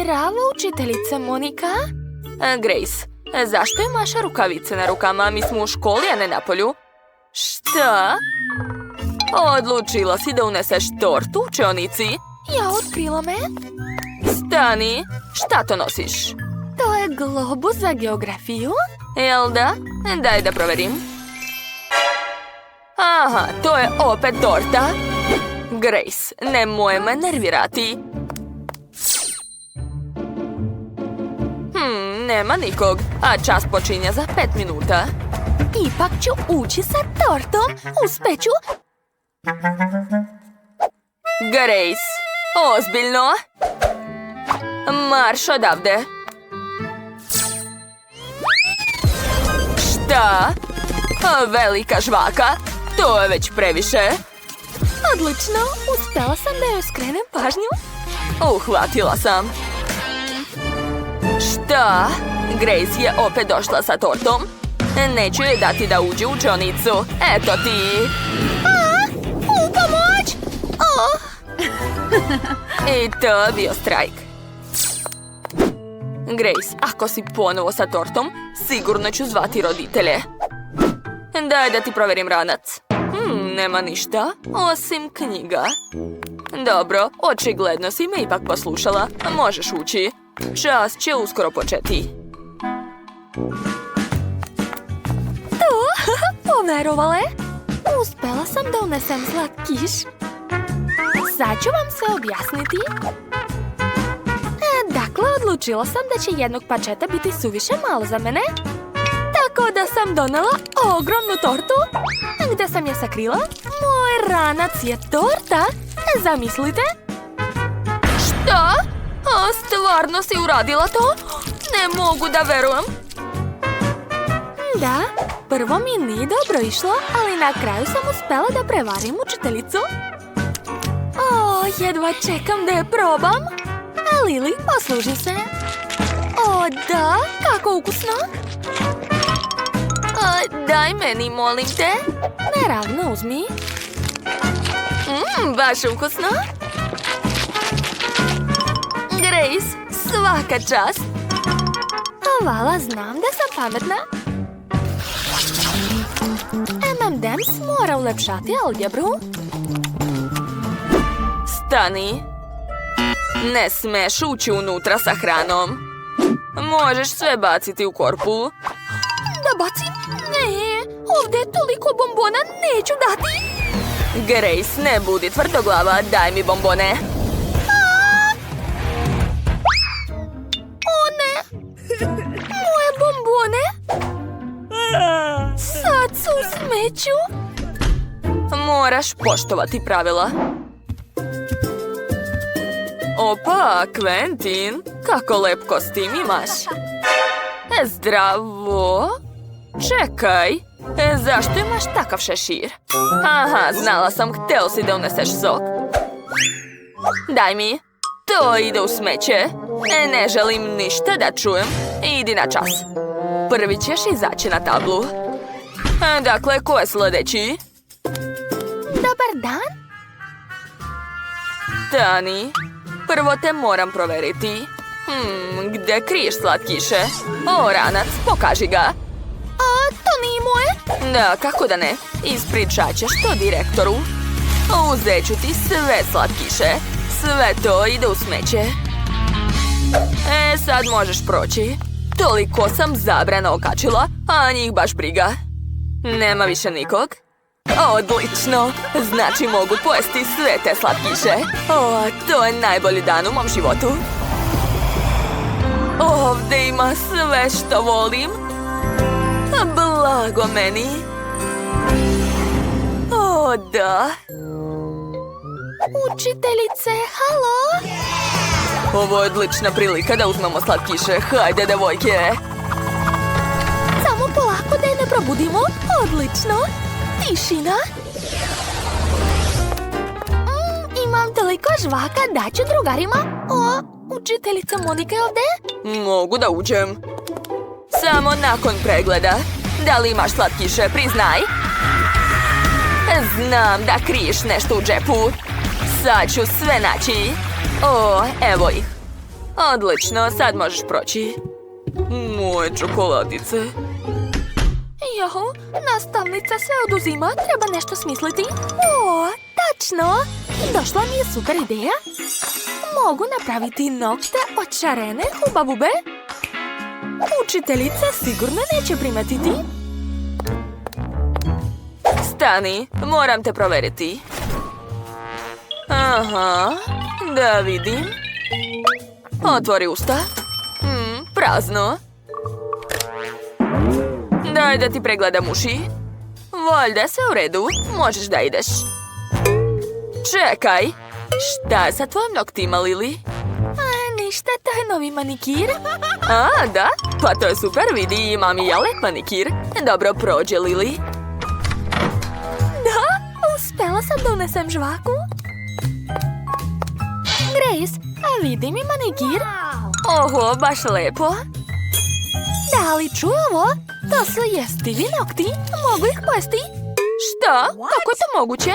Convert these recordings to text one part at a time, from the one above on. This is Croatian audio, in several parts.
Zdravo, učiteljice Monika. Grace, zašto imaš rukavice na rukama? Mi smo u školi, a ne na polju. Šta? Odlučila si da uneseš tortu u učionici? Ja, otkrila me. Stani, šta to nosiš? To je globus za geografiju. Jel da? Daj da proverim. Aha, to je opet torta. Grace, nemoj me nervirati. Nema nikog, a čas počinje za 5 minuta. Ipak ću ući sa tortom. Uspeću. Grace, ozbiljno? Marš odavde. Šta? Velika žvaka? To je već previše. Odlično, uspjela sam da joj skrenem pažnju. Uhvatila sam. Šta? Grace je opet došla sa tortom. Neću joj dati da uđe u učionicu. Eto ti. U pomoć! I to je bio strajk. Grace, ako si ponovo sa tortom, sigurno ću zvati roditelje. Daj da ti proverim ranac. Nema ništa, osim knjiga. Dobro, očigledno si me ipak poslušala. Možeš ući. Čas će uskoro početi. Poverovale? Uspela sam da unesem slatkiš. Sad ću vam se objasniti. Dakle, odlučila sam da će jednog pačeta biti suviše malo za mene. Tako da sam donela ogromnu tortu. Gde sam je sakrila? Moj ranac je torta. Zamislite. Šta? Stvarno si uradila to? Ne mogu da verujem. Da, prvo mi nije dobro išlo, ali na kraju sam uspela da prevarim učiteljicu. Jedva čekam da je probam. Lili, posluži se. Da, kako ukusno. Daj meni, molim te. Naravno, uzmi. Baš ukusno. Grace, svaka čast. Hvala, znam da sam pametna. M&M's mora ulepšati algebru. Stani. Ne smeš ući unutra sa hranom. Možeš sve baciti u korpu. Da bacim? Ne, ovdje je toliko bombona, neću dati. Grace, ne budi tvrdoglava, daj mi bombone. O ne, moje bombone. Sad su u smeću. Moraš poštovati pravila. Opa, Quentin, kako lep kostim imaš. Zdravo. Čekaj, zašto imaš takav šešir? Aha, znala sam, hteo si da uneseš sok. Daj mi, to ide u smeće. Ne želim ništa da čujem. Idi na čas. Prvi ćeš izaći na tablu. Dakle, ko je sljedeći? Dobar dan. Dani, prvo te moram proveriti. Gde kriješ slatkiše? Ranac, pokaži ga. To nije moje? Da, kako da ne? Ispričat ćeš to direktoru. Uzet ću ti sve slatkiše. Sve to ide u smeće. Sad možeš proći. Toliko sam zabrana okačila, a njih baš briga. Nema više nikog? Odlično! Znači mogu pojesti sve te slatkiše. To je najbolji dan u mom životu. Ovdje ima sve što volim. Blago meni. Da. Učiteljice, halo? Ovo je odlična prilika da uzmemo slatkiše. Hajde, devojke. Samo polako da je ne probudimo. Odlično. Tišina. Imam toliko žvaka, daću drugarima. Učiteljica Monika je ovdje? Mogu da uđem. Samo nakon pregleda. Da li imaš slatkiše, priznaj. Znam da kriješ nešto u džepu. Sad ću sve naći. Evo ih. Odlično, sad možeš proći. Moje čokoladice. Joho, nastavnica sve oduzima, treba nešto smisliti. O, tačno! Došla mi je super ideja. Mogu napraviti nokte od šarene hubabube. Učiteljica sigurno neće primetiti. Stani, moram te provjeriti. Aha, da vidim. Otvori usta. Prazno. Daj da ti pregledam uši. Valjda sve u redu, možeš da ideš. Čekaj, šta je sa tvojim noktima, Lili? Ništa, to je novi manikir. A, da? Pa to je super, vidi, imam i ja lep manikir. Dobro, prođe, Lili. Da, uspela sam da unesem žvaku. Grace, a vidi mi manikir. Oho, baš lepo. Da li čuo ovo? To su jestivi nokti. Mogu ih pojesti? Šta? Kako je to moguće?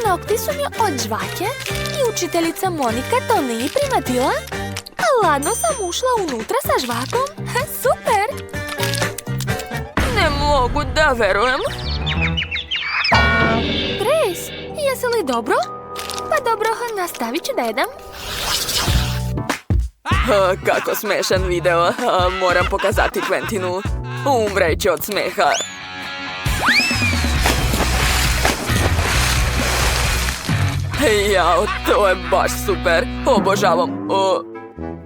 Nokti su mi od žvake i učiteljica Monika to nije primetila. A ladno sam ušla unutra sa žvakom. Super! Ne mogu da verujem. Grace, jesi li dobro? Pa dobro, nastavit ću da jedem. Kako smešan video. Moram pokazati Quentinu. Umreće od smeha. Jao, to je baš super. Obožavam.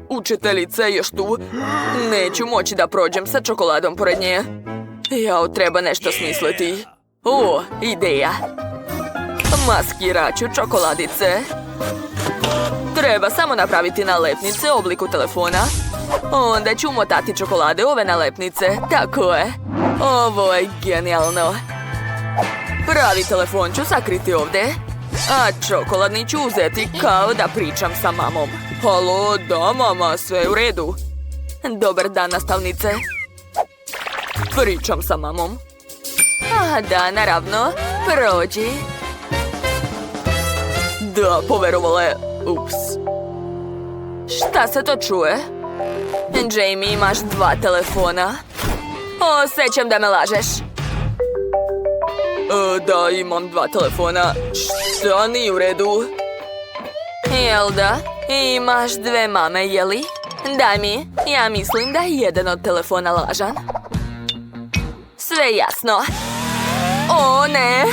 Učiteljica je još tu. Neću moći da prođem sa čokoladom pored nje. Jao, treba nešto smisliti. O, ideja. Maskirat ću čokoladice. Treba samo napraviti nalepnice u obliku telefona. Onda ću umotati čokolade u ove nalepnice. Tako je. Ovo je genijalno. Pravi telefon ću sakriti ovdje. A čokoladni ću uzeti kao da pričam sa mamom. Halo, da mama, sve je u redu. Dobar dan, nastavnice. Pričam sa mamom. A da, naravno. Prođi. Da, poverovala je. Ups. Šta se to čuje? Jamie, imaš 2 telefona. Osjećam da me lažeš. Da, imam 2 telefona. Šta nije u redu? Jel da? Imaš 2 mame, jeli? Daj mi, ja mislim da je jedan od telefona lažan. Sve jasno. O, ne!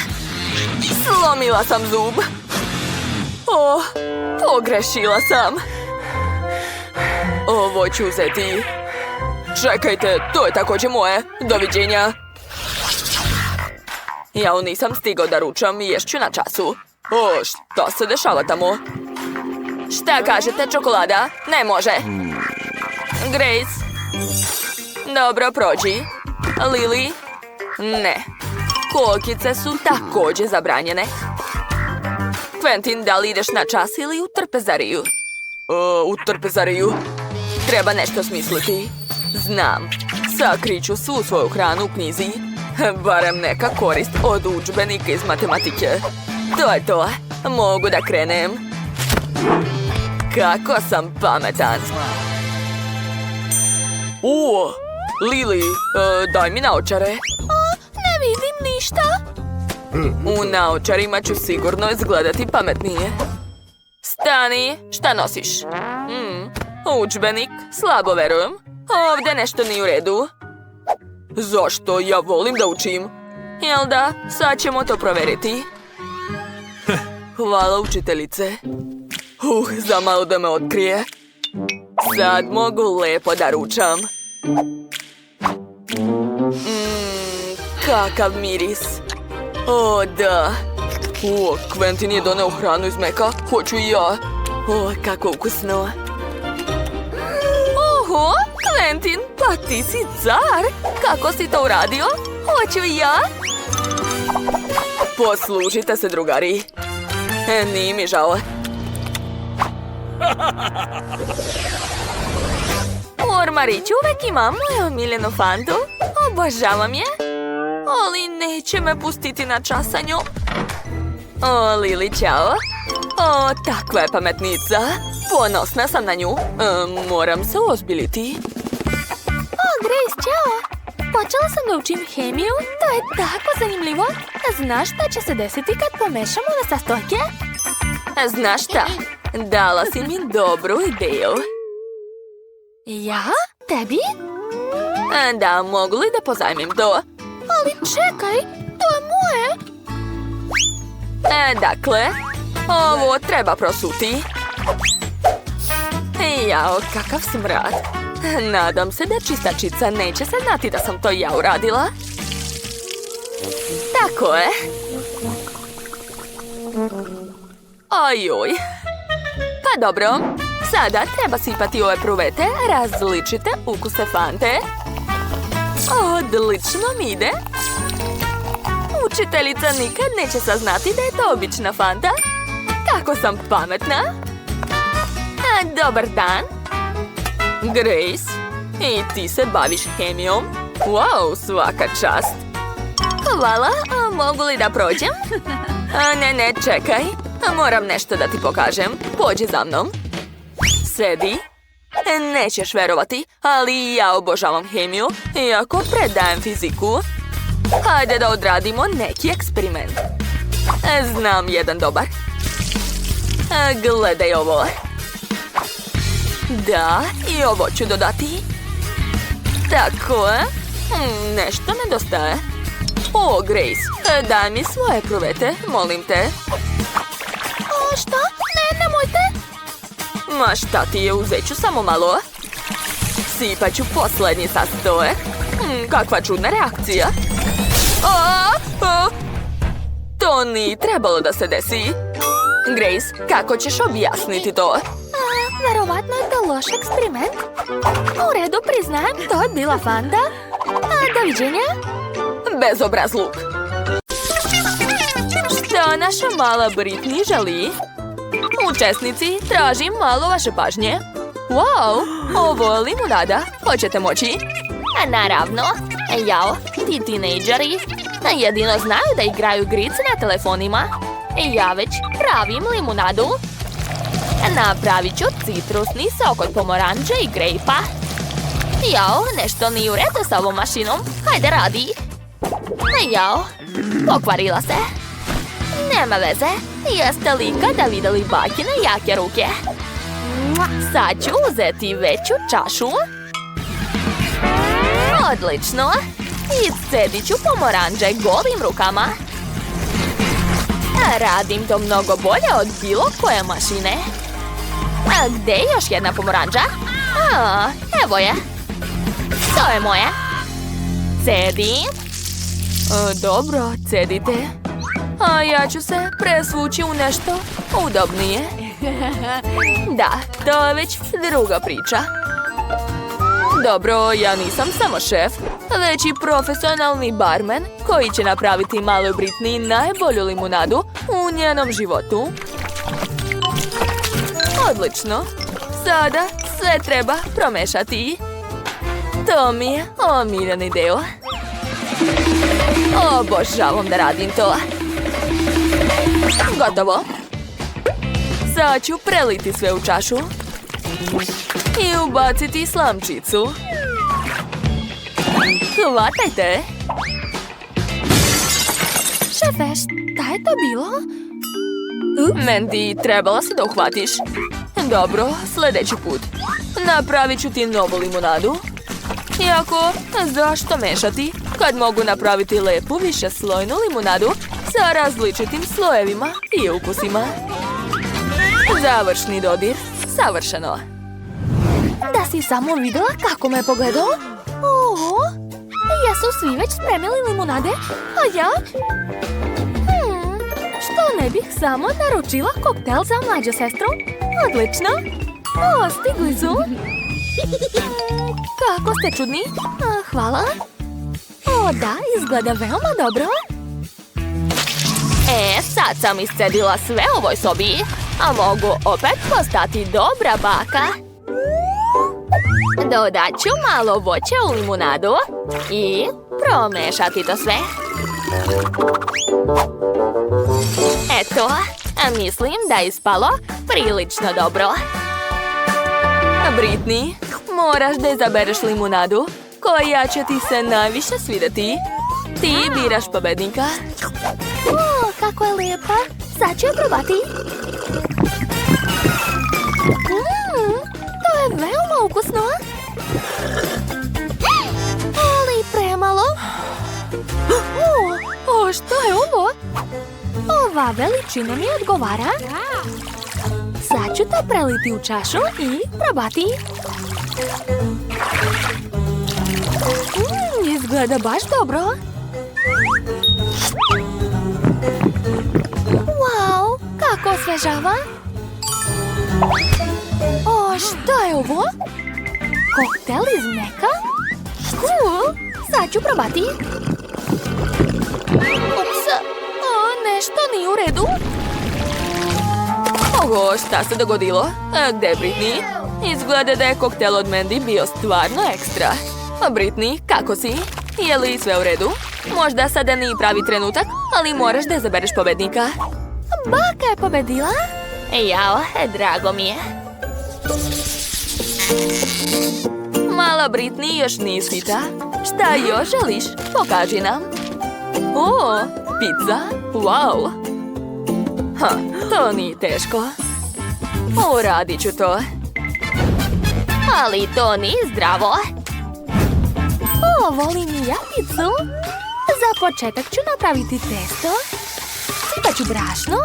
Slomila sam zub. O, pogrešila sam. Ovo ću uzeti. Čekajte, to je također moje. Doviđenja. Ja nisam stigao da ručam i ješću na času. O, šta se dešava tamo? Šta kažete, čokolada? Ne može. Grace? Dobro, prođi. Lili? Ne. Kokice su također zabranjene. Quentin, da li ideš na čas ili u trpezariju? U trpezariju. Treba nešto smisliti. Znam. Sakriću svu svoju hranu u knjizi. Barem neka korist od udžbenika iz matematike. To je to. Mogu da krenem. Kako sam pametan. O, Lili, daj mi naočare. Ne vidim ništa. U naočarima ću sigurno izgledati pametnije. Stani, šta nosiš? Udžbenik, slabo verujem. Ovdje nešto nije u redu. Zašto? Ja volim da učim. Jel da? Sad ćemo to provjeriti. Hvala, učiteljice. Za malo da me otkrije. Sad mogu lepo da ručam. Kakav miris. O, da. O, Quentin je doneo hranu iz meka. Hoću i ja. O, kako ukusno. Oho, Quentin, pa ti si car. Kako si to uradio? Hoću i ja. Poslužite se, drugari. Nije mi žao. U ormariću uvek imam moju omiljenu fantu. Obožavam je. Ali neće me pustiti na čas sa njom. O, Lili, čao. O, takva je pametnica. Ponosna sam na nju. Moram se uozbiljiti. O, Grace, čao! Počela sam da učim hemiju. To je tako zanimljivo. Znaš šta će se desiti kad pomešamo ove sastojke? Znaš šta? Dala si mi dobru ideju. Ja? Tebi? Da, mogu li da pozajmim to? Ali čekaj, to je moje! Dakle, ovo treba prosuti. Jao, kakav smrad. Nadam se da čistačica neće se znati da sam to ja uradila. Tako je. Ojoj. Pa dobro, sada treba sipati ove pruvete različite ukuse Fante. Odlično mi ide. Učiteljica nikad neće saznati da je to obična Fanta. Kako sam pametna. Dobar dan. Grace, i ti se baviš hemijom? Wow, svaka čast. Hvala, mogu li da prođem? Ne, čekaj. Moram nešto da ti pokažem. Pođi za mnom. Sedi. Nećeš verovati, ali ja obožavam hemiju, iako predajem fiziku. Hajde da odradimo neki eksperiment. Znam jedan dobar. Gledaj ovo. Da, i ovo ću dodati. Tako je. Nešto nedostaje. O, Grace, daj mi svoje pruvete, molim te. O, šta? Ne, nemojte! Ma šta ti je, uzet ću samo malo. Sipat ću posljednji sastojak. Kakva čudna reakcija. To nije trebalo da se desi. Grace, kako ćeš objasniti to? Verovatno je to loš eksperiment. U redu, priznajem, to je bila Fanta. Doviđenja. Bezobrazluk. Šta naša mala Britney želi? Učesnici, tražim malo vaše pažnje. Wow, ovo je limunada. Hoćete moći? Naravno. Jao, ti tinejdžeri jedino znaju da igraju igrice na telefonima. Ja već pravim limunadu. Napravit ću citrusni sok od pomoranđe i grejpa. Jao, nešto nije u redu s ovom mašinom. Hajde, radi. Jao, pokvarila se. Nema veze. Jeste li ikada vidjeli bakine jake ruke? Sad ću uzeti veću čašu. Odlično. I scedit ću pomoranđe golim rukama. Radim to mnogo bolje od bilo koje mašine. A gdje je još jedna pomoranđa? Evo je. To je moje. Cedim. Dobro, cedite. A ja ću se presvući u nešto udobnije. Da, to je već druga priča. Dobro, ja nisam samo šef, već i profesionalni barmen koji će napraviti maloj Britney najbolju limunadu u njenom životu. Odlično. Sada sve treba promešati. To mi je omiljeni deo. Obožavam da radim to. Gotovo. Sad ću preliti sve u čašu i ubaciti slamčicu. Hvatajte! Šefe, šta je to bilo? Mandy, trebala si da uhvatiš. Dobro, sljedeći put. Napravit ću ti novu limunadu. Iako, zašto mešati kad mogu napraviti lepu višeslojnu limunadu sa različitim slojevima i ukusima? Završni dodir. Savršeno. Da si samo vidjela kako me pogledao? Oho, jesu svi već spremili limunade, a ja? Što ne bih samo naručila koktel za mlađu sestru? Odlično. O, stigli su. Kako ste čudni? Hvala. O, da, izgleda veoma dobro. Sad sam iscedila sve u ovoj sobi, a mogu opet postati dobra baka. Dodat ću malo voća u limunadu i promešati to sve. Eto, Mislim da je ispalo prilično dobro. Britney, moraš da izabereš limunadu koja će ti se najviše svidjeti. Ti biraš pobednika. Kako je lijepa. Sad ću je probati. To je veoma ukusno. Ali premalo. Što je ovo? Ova veličina mi odgovara. Sad ću to preliti u čašu i probati. Izgleda baš dobro. Wow, kako osvežava. Što je ovo? Koktel iz mleka? Cool, sad ću probati. Ups, nešto nije u redu. Oho, šta se dogodilo? Gde je Britney? Izgleda da je koktel od Mandy bio stvarno ekstra. Britney, kako si? Je li sve u redu? Možda sada nije pravi trenutak, ali moraš da izabereš pobednika. Baka je pobedila? Jao, drago mi je. Mala Britney još nije sita. Šta još želiš? Pokaži nam. O, pizza? Wow! To nije teško. Uradit ću to. Ali to nije zdravo. Volim i ja pizzu. Za početak ću napraviti testo. Sipat ću brašno,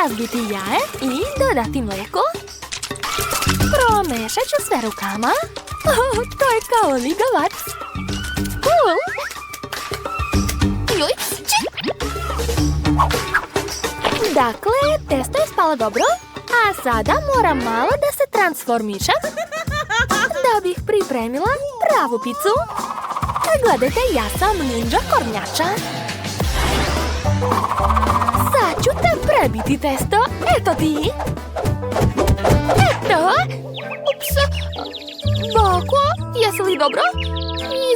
razbiti jaje i dodati mlijeko. Promešat ću sve rukama. To je kao ligavac. Cool. Dakle, testo je spalo dobro, a sada moram malo da se transformišem da bih pripremila pravu picu. Gledajte, ja sam ninja kornjača. Sad ću te prebiti testo. Eto ti. Eto. Ups. Bako, jesi li dobro?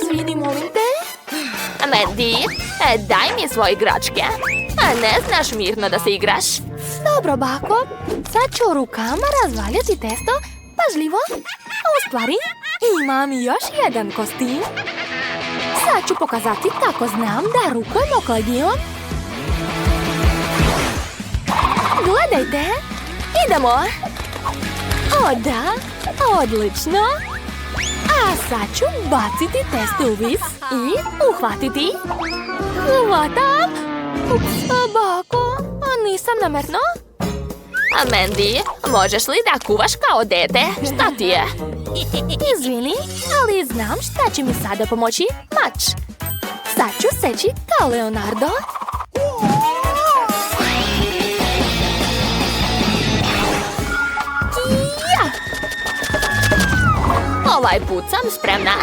Izvini, molim te. Mandy, daj mi svoje igračke. Ne znaš mirno da se igraš. Dobro, bako. Sad ću rukama razvaljati testo. Pažljivo. U stvari, imam još jedan kostim. Sad ću pokazati kako znam da rukujem okladijom. Gledajte. Idemo. O da, odlično. A sad ću baciti testo u vis i uhvatiti. Hvatam. Ups, bako, nisam namerno. Mandy, možeš li da kuvaš kao dete? Šta ti je? Izvini, ali znam šta će mi sada pomoći. Mač. Sad ću seći kao Leonardo. Ja! Ovaj put sam spremna.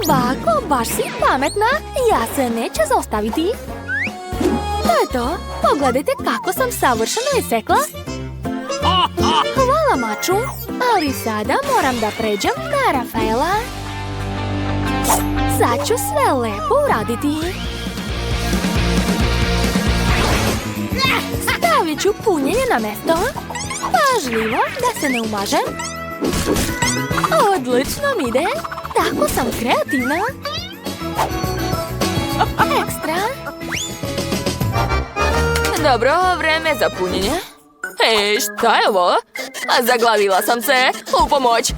Bako, baš si pametna. Ja se neće zaustaviti. To je to. Pogledajte kako sam savršeno isekla. Hvala, maču. Ali sada moram da pređem na Rafaela. Sad ću sve lepo uraditi. Stavit ću punjenje na mesto. Pažljivo da se ne umažem. Odlično mi ide. Tako sam kreativna. Ekstra. Dobro, vreme za punjenje. Šta je ovo? Zaglavila sam se. U pomoć.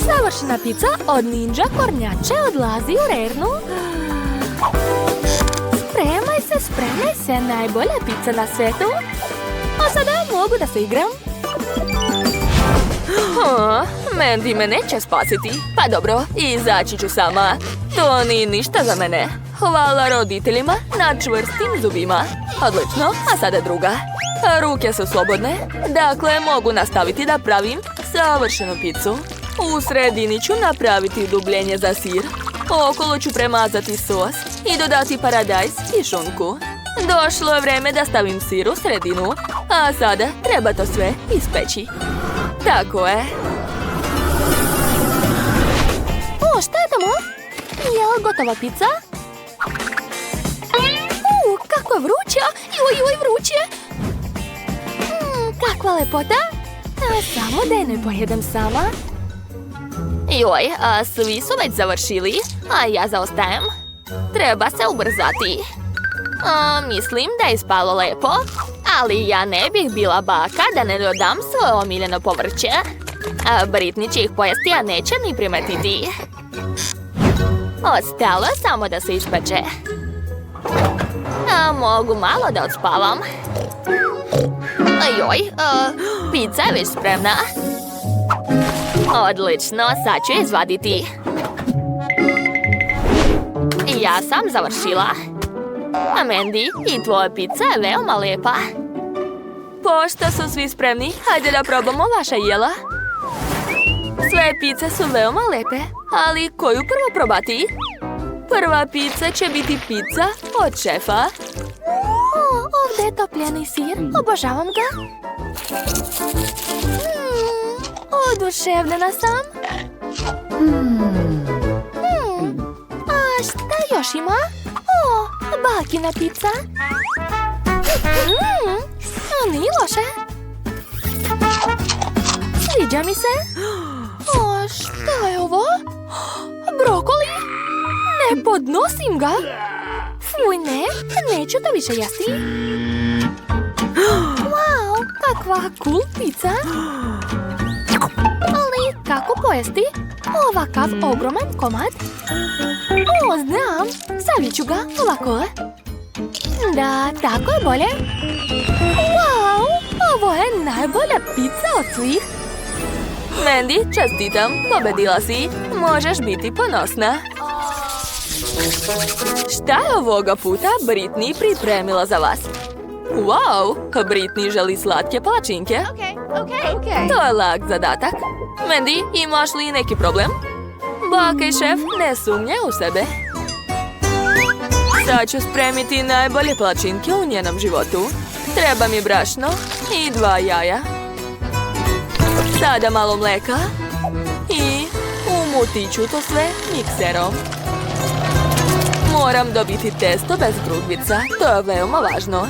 Savršena pizza od ninja kornjače odlazi u rernu. Spremaj se, najbolja pizza na svetu. A sada mogu da se igram. Mandy me neće spasiti. Pa dobro, izaći ću sama. To nije ništa za mene. Hvala roditeljima na čvrstim zubima. Odlično, a sada druga. Ruke su slobodne, dakle mogu nastaviti da pravim savršenu picu. U sredini ću napraviti dubljenje za sir. Okolo ću premazati sos i dodati paradajz i šunku. Došlo je vreme da stavim sir u sredinu, a sada treba to sve ispeći. Tako je. Šta je tamo? Je li gotova pizza? Kako je vruća! Joj, vruće! kakva lepota! Samo da je ne pojedem sama. Joj, svi su već završili, a ja zaostajem. Treba se ubrzati. Mislim da je ispalo lepo, ali ja ne bih bila baka da ne dodam svoje omiljeno povrće. Britney će ih pojesti, a neće ni primetiti. Ostalo je samo da se ispeče. Mogu malo da odspavam. Joj, pizza je već spremna. Odlično, sad ću je izvaditi. Ja sam završila. Mandy, i tvoja pizza je veoma lepa. Pošto su svi spremni, hajde da probamo vaša jela. Sve pice su veoma lepe, ali koju prvo probati? Prva pizza će biti pizza od šefa. Ovdje je topljeni sir, obožavam ga. Oduševljena sam. A šta još ima? Bakina pizza. Nije loše. Sviđa mi se. Šta je ovo? Brokoli? Ne podnosim ga. Fuj, ne. Neću to više jesti. Wow, kakva cool pizza. Ali kako pojesti ovakav ogroman komad? Znam, stavit ću ga ovako. Da, tako je bolje. Wow, ovo je najbolja pizza od svih. Mandy, čestitam, pobedila si. Možeš biti ponosna. Šta je ovoga puta Britney pripremila za vas? Wow, Britney želi slatke palačinke. To je lak zadatak. Mandy, imaš li neki problem? Baka i šef ne sumnje u sebe. Sad ću spremiti najbolje palačinke u njenom životu. Treba mi brašno i 2 jaja. Sada malo mleka i umutit ću to sve mikserom. Moram dobiti testo bez grudvica, to je veoma važno.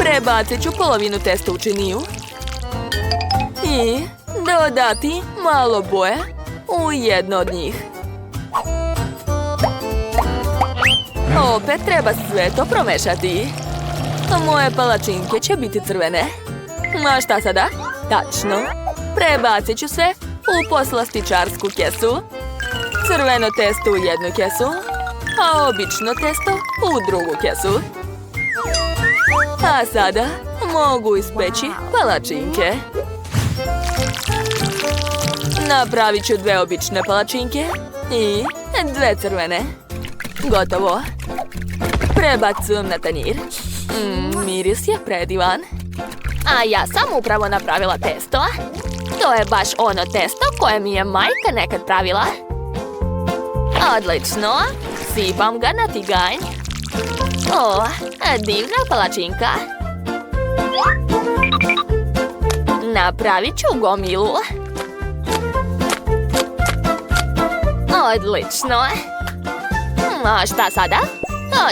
Prebacit ću polovinu testa u činiju i dodati malo boje u jedno od njih. Opet treba sve to promešati. Moje palačinke će biti crvene. A šta sada? Tačno. Prebacit ću sve u poslastičarsku kesu. Crveno testo u jednu kesu, a obično testo u drugu kesu. A sada mogu ispeći palačinke. Napravit ću 2 obične palačinke i 2 crvene. Gotovo. Prebacujem na tanjir. Miris je predivan. A ja sam upravo napravila testo. To je baš ono testo koje mi je majka nekad pravila. Odlično. Sipam ga na tiganj. Divna palačinka. Napravit ću gomilu. Odlično. A šta sada?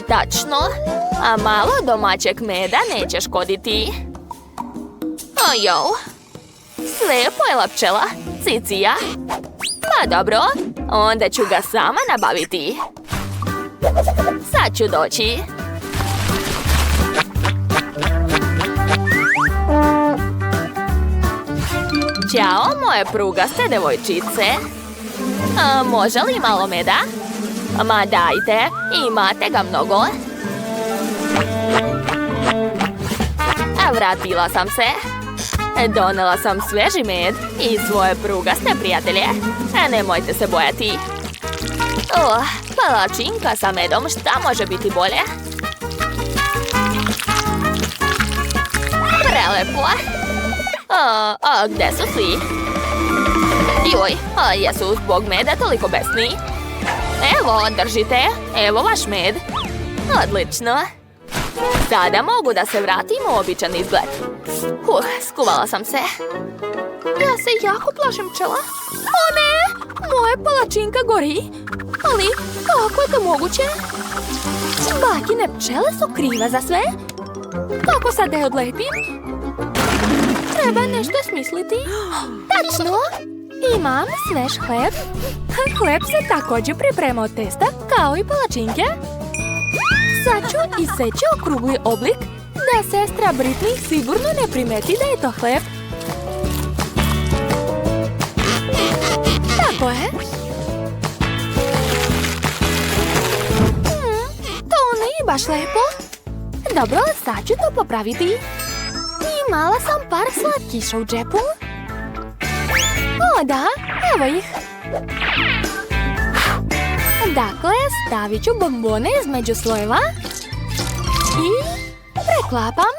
Tačno. A malo domaćeg meda neće škoditi. Sve je pojela pčela. Cicija. Pa dobro, onda ću ga sama nabaviti. Sad ću doći. Ćao, moje prugaste devojčice. Može li malo meda? Ma dajte, imate ga mnogo. Vratila sam se. Donela sam sveži med i svoje prugaste prijatelje. Nemojte se bojati. Palačinka sa medom, šta može biti bolje? Prelepo. Gde su svi? Joj, jesu zbog meda toliko besni? Evo, držite. Evo vaš med. Odlično. Sada mogu da se vratim u običan izgled. Skuvala sam se. Ja se jako plašim pčela. O ne! Moja palačinka gori. Ali kako je to moguće? Bakine pčele su krive za sve. Kako sad da je odlepim? Treba nešto smisliti. Tačno! Imam svež hleb. Hleb se također priprema od testa, kao i palačinke. Sad ću iseći okrugli oblik, da sestra Britney sigurno ne primeti da je to hleb. Tako je. To nije baš lepo. Dobro, sad ću to popraviti. Imala sam par slatkiša u džepu. O da, evo ih. Dakle, stavit ću bombone između slojeva i preklapam.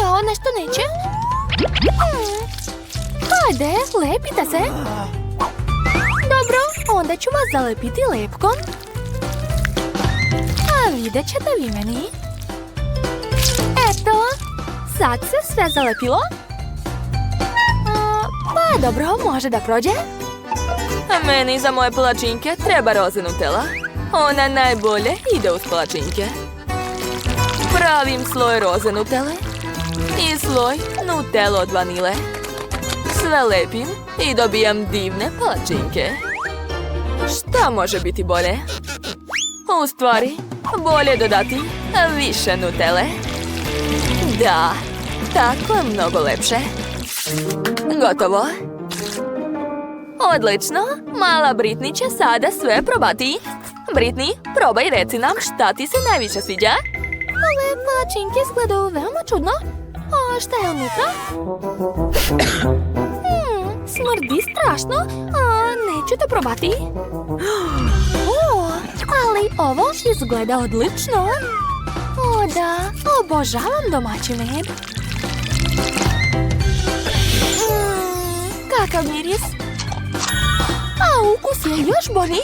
Jo, nešto neće. Hajde, lepite se. Dobro, onda ću vas zalepiti lepkom. A vidjet ćete vi meni. Eto, sad se sve zalepilo. Pa dobro, može da prođe. A meni za moje palačinke treba roze Nutella. Ona najbolje ide uz palačinke. Pravim sloj roze Nutelle i sloj Nutella od vanile. Sve lepim i dobijam divne palačinke. Šta može biti bolje? U stvari, bolje dodati više Nutelle. Da, tako je mnogo lepše. Gotovo. Odlično, mala Britney će sada sve probati. Britney, probaj i reci nam šta ti se najviše sviđa. Ove palačinke izgledaju veoma čudno. A šta je unutra? Smrdi strašno. Neću to probati. Ali ovo izgleda odlično. O da, obožavam domaći med. Kakav miris. A ukus je još bolji.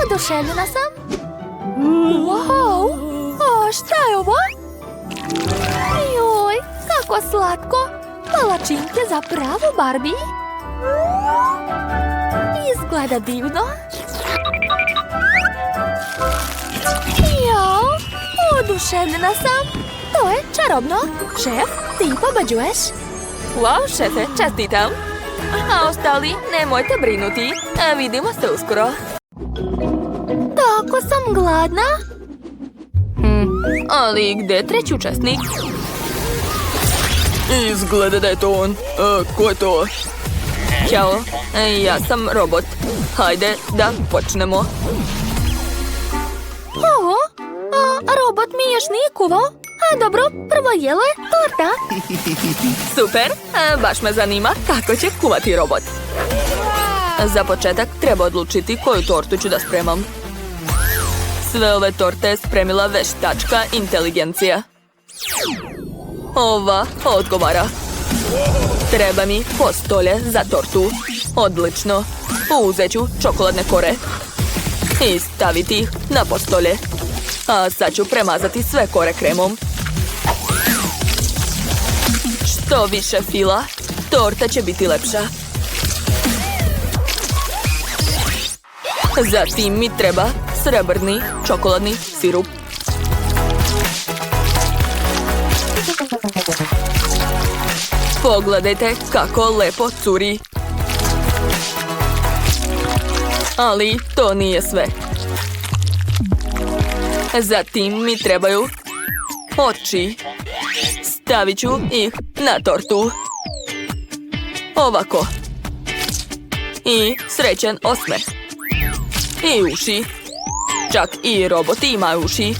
Oduševljena sam. Wow! A šta je ovo? Joj, kako slatko. Palačinke za pravu Barbie. Izgleda divno. Jao, oduševljena sam. To je čarobno. Šef, ti pobeđuješ. Wow, šefe, čestitam. A ostali, nemojte brinuti. Vidimo se uskoro. Tako sam gladna. Ali gdje je treći učesnik? Izgleda da je to on. Ko je to? Ćao, ja sam robot. Hajde da počnemo. Ovo? Robot mi još nije kuvao. Dobro, prvo jelo je torta. Super, baš me zanima kako će kuvati robot. Za početak treba odlučiti koju tortu ću da spremam. Sve ove torte je spremila veštačka inteligencija. Ova odgovara. Treba mi postolje za tortu. Odlično. Uzet ću čokoladne kore i staviti ih na postolje. A sad ću premazati sve kore kremom. Što više fila, torta će biti lepša. Zatim mi treba srebrni čokoladni sirup. Pogledajte kako lepo curi. Ali to nije sve. Zatim mi trebaju oči. Stavit ću ih na tortu. Ovako. I srećan osmeh. I uši. Čak i roboti imaju uši.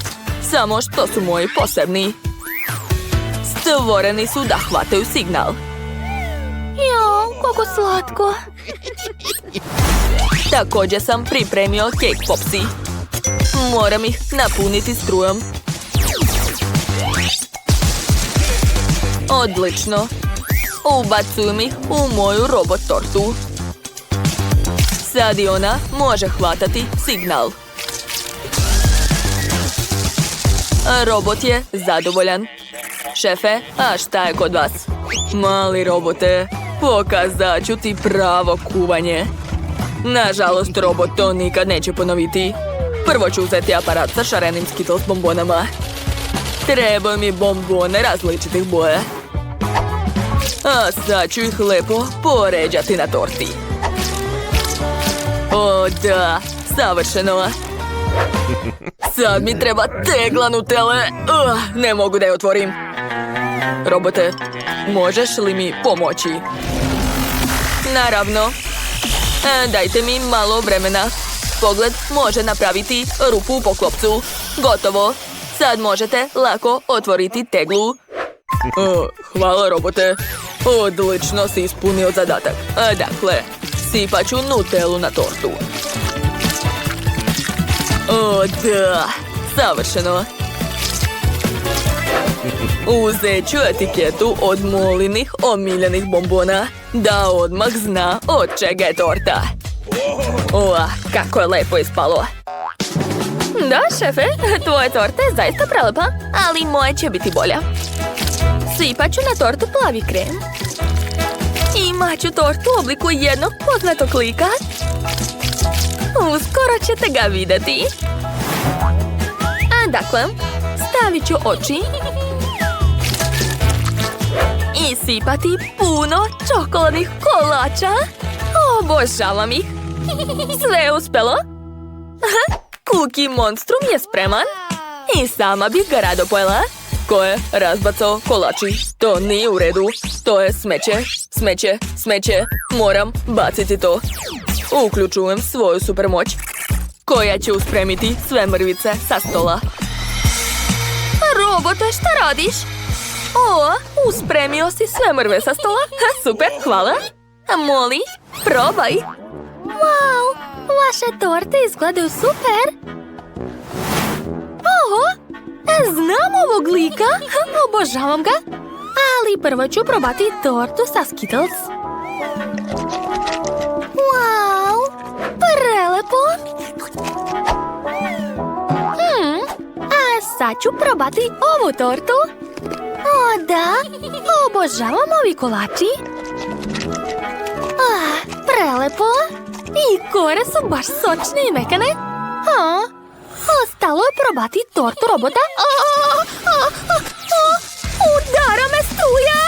Samo što su moji posebni. Stvoreni su da hvataju signal. Jao, kako slatko. Također sam pripremio cake popsi. Moram ih napuniti strujom. Odlično. Ubacujem ih u moju robot tortu. Sad i ona može hvatati signal. Robot je zadovoljan. Šefe, a šta je kod vas? Mali robote, pokazat ću ti pravo kuvanje. Nažalost, robot to nikad neće ponoviti. Prvo ću uzeti aparat sa šarenim Skittles bombonama. Trebaju mi bombone različitih boja. A sad ću ih lepo poređati na torti. O da, savršeno. Sad mi treba tegla Nutelle. Ne mogu da je otvorim. Robote, možeš li mi pomoći? Naravno. Dajte mi malo vremena. Pogled može napraviti rupu u poklopcu. Gotovo. Sad možete lako otvoriti teglu. Hvala, robote. Odlično si ispunio zadatak. Dakle, sipat ću Nutellu na tortu. O da, savršeno. Uzet ću etiketu od Molinih omiljenih bombona, da odmah zna od čega je torta. Kako je lepo ispalo. Da, šefe, tvoja torta je zaista prelepa, ali moja će biti bolja. Sipat ću na tortu plavi krem. Imat ću tortu u obliku jednog poznatog lika. Uskoro ćete ga vidjeti. Dakle, stavit ću oči i sipati puno čokoladnih kolača. Obožavam ih. Sve je uspelo. Cookie Monstrum je spreman. I sama bih ga rado pojela. Ko je razbacao kolači? To nije u redu. To je smeće, smeće, smeće. Moram baciti to. Uključujem svoju supermoć, koja će uspremiti sve mrvice sa stola. Robote, šta radiš? Uspremio si sve mrve sa stola. Super, hvala. Molly, probaj. Wow, vaše torte izgledaju super. Znam ovog lika. Obožavam ga. Ali prvo ću probati tortu sa Skittles. Wow, prelepo. A sad ću probati ovu tortu. O da, obožavam ovi kolači. Prelepo. I kore su baš sočne i mekane. Ostalo je probati tortu robota. Udara me struja.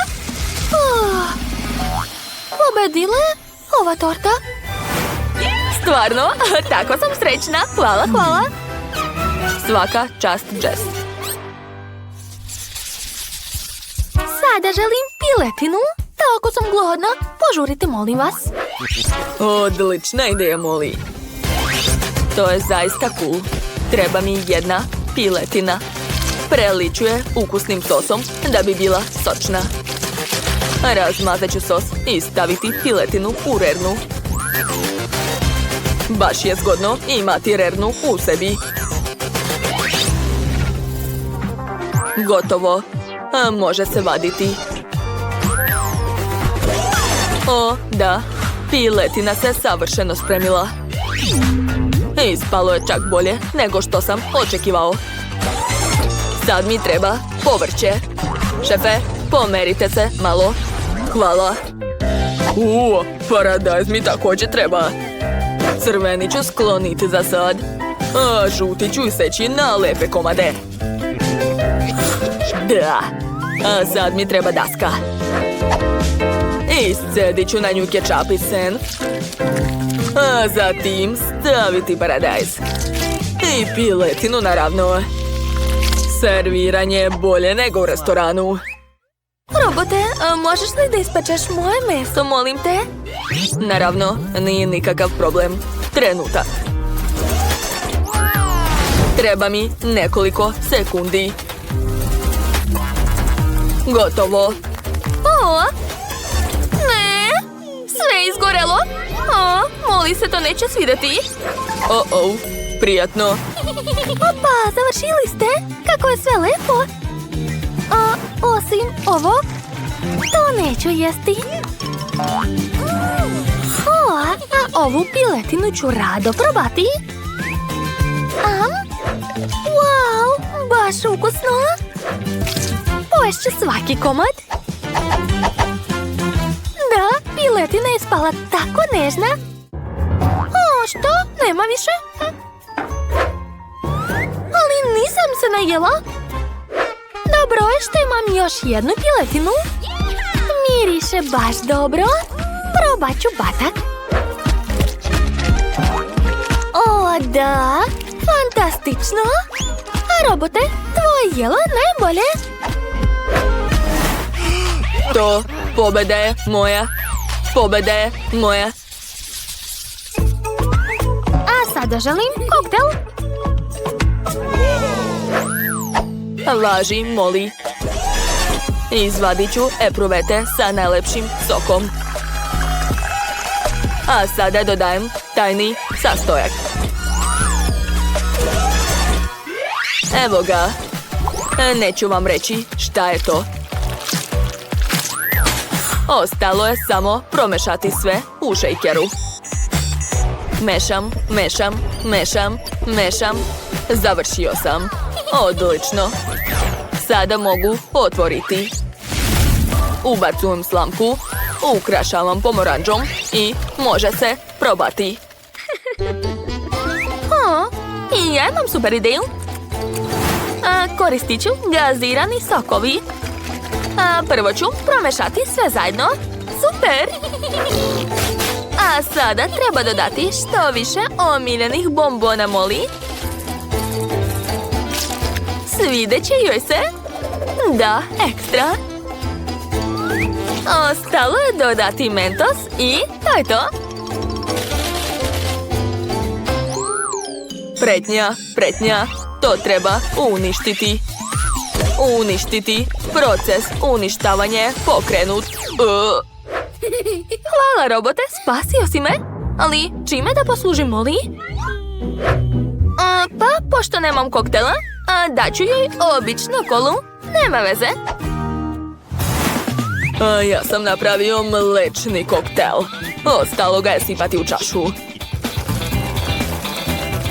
Pobedila je ova torta. Stvarno, tako sam srećna. Hvala, hvala. Svaka čast, Jess. Sada želim piletinu. Tako sam gladna. Požurite, molim vas. Odlična ideja, Molly. To je zaista cool. Treba mi jedna piletina. Preliću je ukusnim sosom da bi bila sočna. Razmazat ću sos i staviti piletinu u rernu. Baš je zgodno imati rernu u sebi. Gotovo. Može se vaditi. O, da. Piletina se savršeno spremila. Ispalo je čak bolje nego što sam očekivao. Sad mi treba povrće. Šefe, pomerite se malo. Hvala. Paradajz mi također treba. Crveni ću skloniti za sad. A žuti ću iseći na lepe komade. Da. A sad mi treba daska. Iscedit ću na nju kečap i sen. A zatim staviti paradajz. I piletinu naravno. Serviranje je bolje nego u restoranu. Robote, možeš li da ispečeš moje meso, molim te? Naravno, nije nikakav problem. Trenutak. Treba mi nekoliko sekundi. Gotovo. Ne! Sve je izgorelo. Molly se to neće svidjeti. Prijatno. Opa, završili ste. Kako je sve lepo. Osim ovo, to neću jesti. A ovu piletinu ću rado probati. Wow, baš ukusno. Poješću svaki komad. Da, piletina je ispala tako nežna. Što? Nema više? Ali nisam se najela. Dobro je što imam još jednu piletinu. Miriše baš dobro. Probat ću batak. O, da! Fantastično! A robote, tvoje jelo najbolje. To pobjeda je moja. Pobjeda je moja. A sada želim koktel. Laži, Molly. Izvadit ću epruvete sa najlepšim sokom. A sada dodajem tajni sastojak. Evo ga. Neću vam reći šta je to. Ostalo je samo promešati sve u šejkeru. Mešam, mešam, mešam, mešam. Završio sam. Odlično. Sada mogu otvoriti. Ubacujem slamku, ukrašavam pomoranđom i može se probati. I ja imam super ideju. Koristit ću gazirani sokovi. Prvo ću promešati sve zajedno. Super! A sada treba dodati što više omiljenih bombona Molly. Svidjet će joj se. Da, ekstra. Ostalo je dodati mentos i to je to. Pretnja, pretnja. To treba uništiti. Uništiti. Proces uništavanja je pokrenut. Hvala robote, spasio si me. Ali čime da poslužim Molly? Pa, pošto nemam koktela, daću joj običnu kolu. Nema veze. Ja sam napravio mlečni koktel. Ostalo ga je sipati u čašu.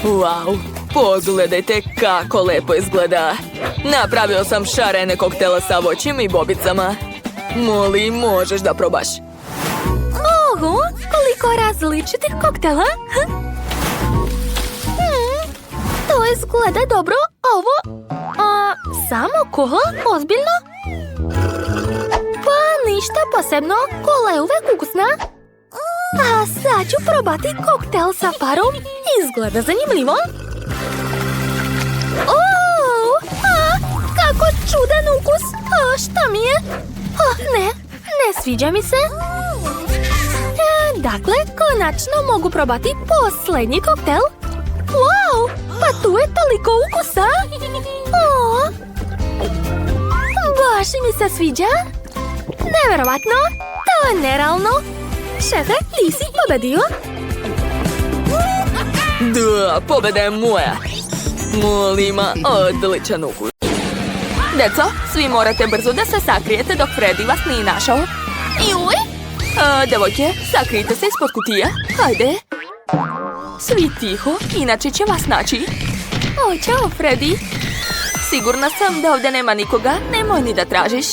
Wow, pogledajte kako lepo izgleda. Napravio sam šarene koktele sa voćem i bobicama. Molly, možeš da probaš. Oho, koliko različitih koktela. To izgleda dobro. Ovo... samo kola? Ozbiljno? Pa ništa posebno. Kola je uvek ukusna. A sad ću probati koktel sa parom. Izgleda zanimljivo. Kako čudan ukus. Šta mi je? Ne sviđa mi se. Dakle, konačno mogu probati posljednji koktel. Wow, pa tu je toliko ukusa. Baš mi se sviđa. Neverovatno, to je nerealno. Šefe, ti si pobedio. Da, pobjeda je moja. Molly ima odličan ukus. Deco, svi morate brzo da se sakrijete dok Freddy vas nije našao. Juj! Devojke, sakrijte se ispod kutije. Hajde. Svi tiho, inače će vas naći. Ćao, Freddy. Sigurna sam da ovdje nema nikoga, nemoj ni da tražiš.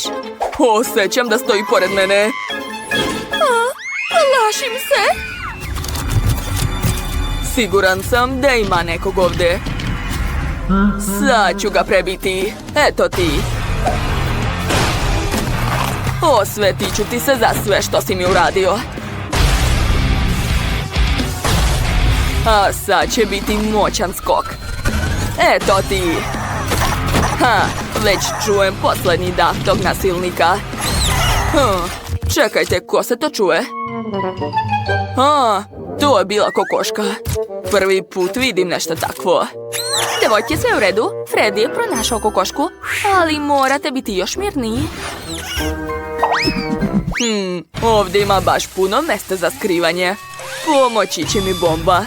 Osjećam da stoji pored mene. Plašim se. Siguran sam da ima nekog ovdje. Sad ću ga prebiti. Eto ti. Osvetit ću ti se za sve što si mi uradio. A sad će biti moćan skok. Eto ti. Već čujem posljednji dah tog nasilnika. Čekajte, ko se to čuje? To je bila kokoška. Prvi put vidim nešto takvo. Devojke, sve u redu. Freddy je pronašao kokošku, ali morate biti još mirniji. Ovdje ima baš puno mjesta za skrivanje. Pomoći će mi bomba.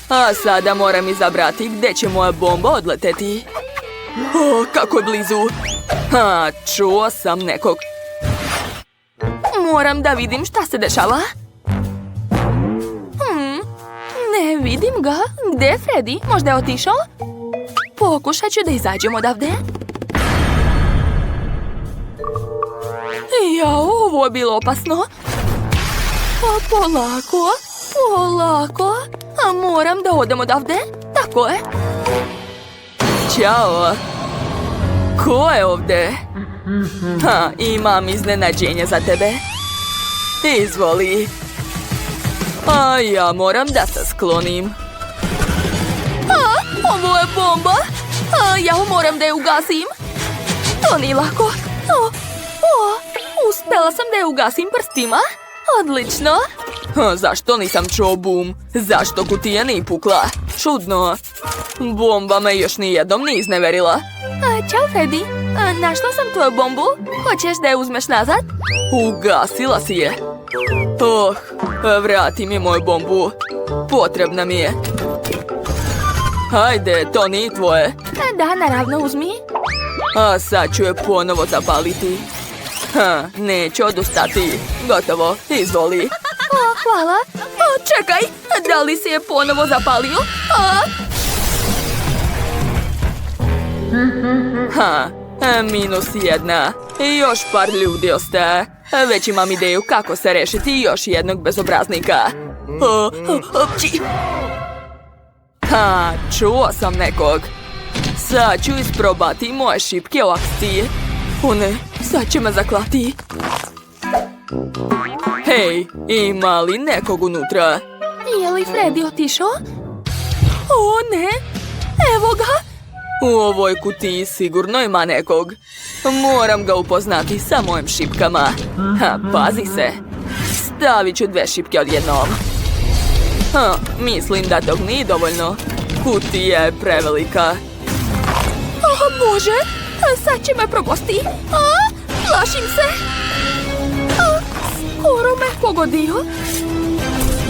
A sada moram izabrati gdje će moja bomba odleteti. Kako je blizu. Čuo sam nekog. Moram da vidim šta se dešava. Ne vidim ga. Gdje je Freddy? Možda je otišao? Pokušat ću da izađem odavde. Ovo je bilo opasno. Polako, polako. Moram da odem odavde. Tako je. Ćao. Ko je ovdje? Imam iznenađenje za tebe. Izvoli. A ja moram da se sklonim. Ovo je bomba. Ja moram da je ugasim. To nije lako. Uspela sam da je ugasim prstima. Odlično. Zašto nisam čuo bum? Zašto kutija nije pukla? Čudno. Bomba me još nijednom nije izneverila. Ćao, Freddy. Našla sam tvoju bombu. Hoćeš da je uzmeš nazad? Ugasila si je. Vrati mi moju bombu. Potrebna mi je. Hajde, to nije tvoje. Da, naravno, uzmi. A sad ću je ponovo zapaliti. Neću odustati. Gotovo, izvoli. Hvala. Čekaj, da li si je ponovo zapalio? -1. Još par ljudi ostaje. Već imam ideju kako se rešiti još jednog bezobraznika. Čuo sam nekog. Sad ću isprobati moje šipke u akciji. Ne, sad će me zaklati. Hej, ima li nekog unutra? Je li Freddy otišao? Ne, evo ga. U ovoj kutiji sigurno ima nekog. Moram ga upoznati sa mojim šipkama. Pazi se. Stavit ću 2 šipke odjednom. Mislim da tog nije dovoljno. Kutija je prevelika. Bože, sad će me probosti. Plašim se. Skoro me pogodio.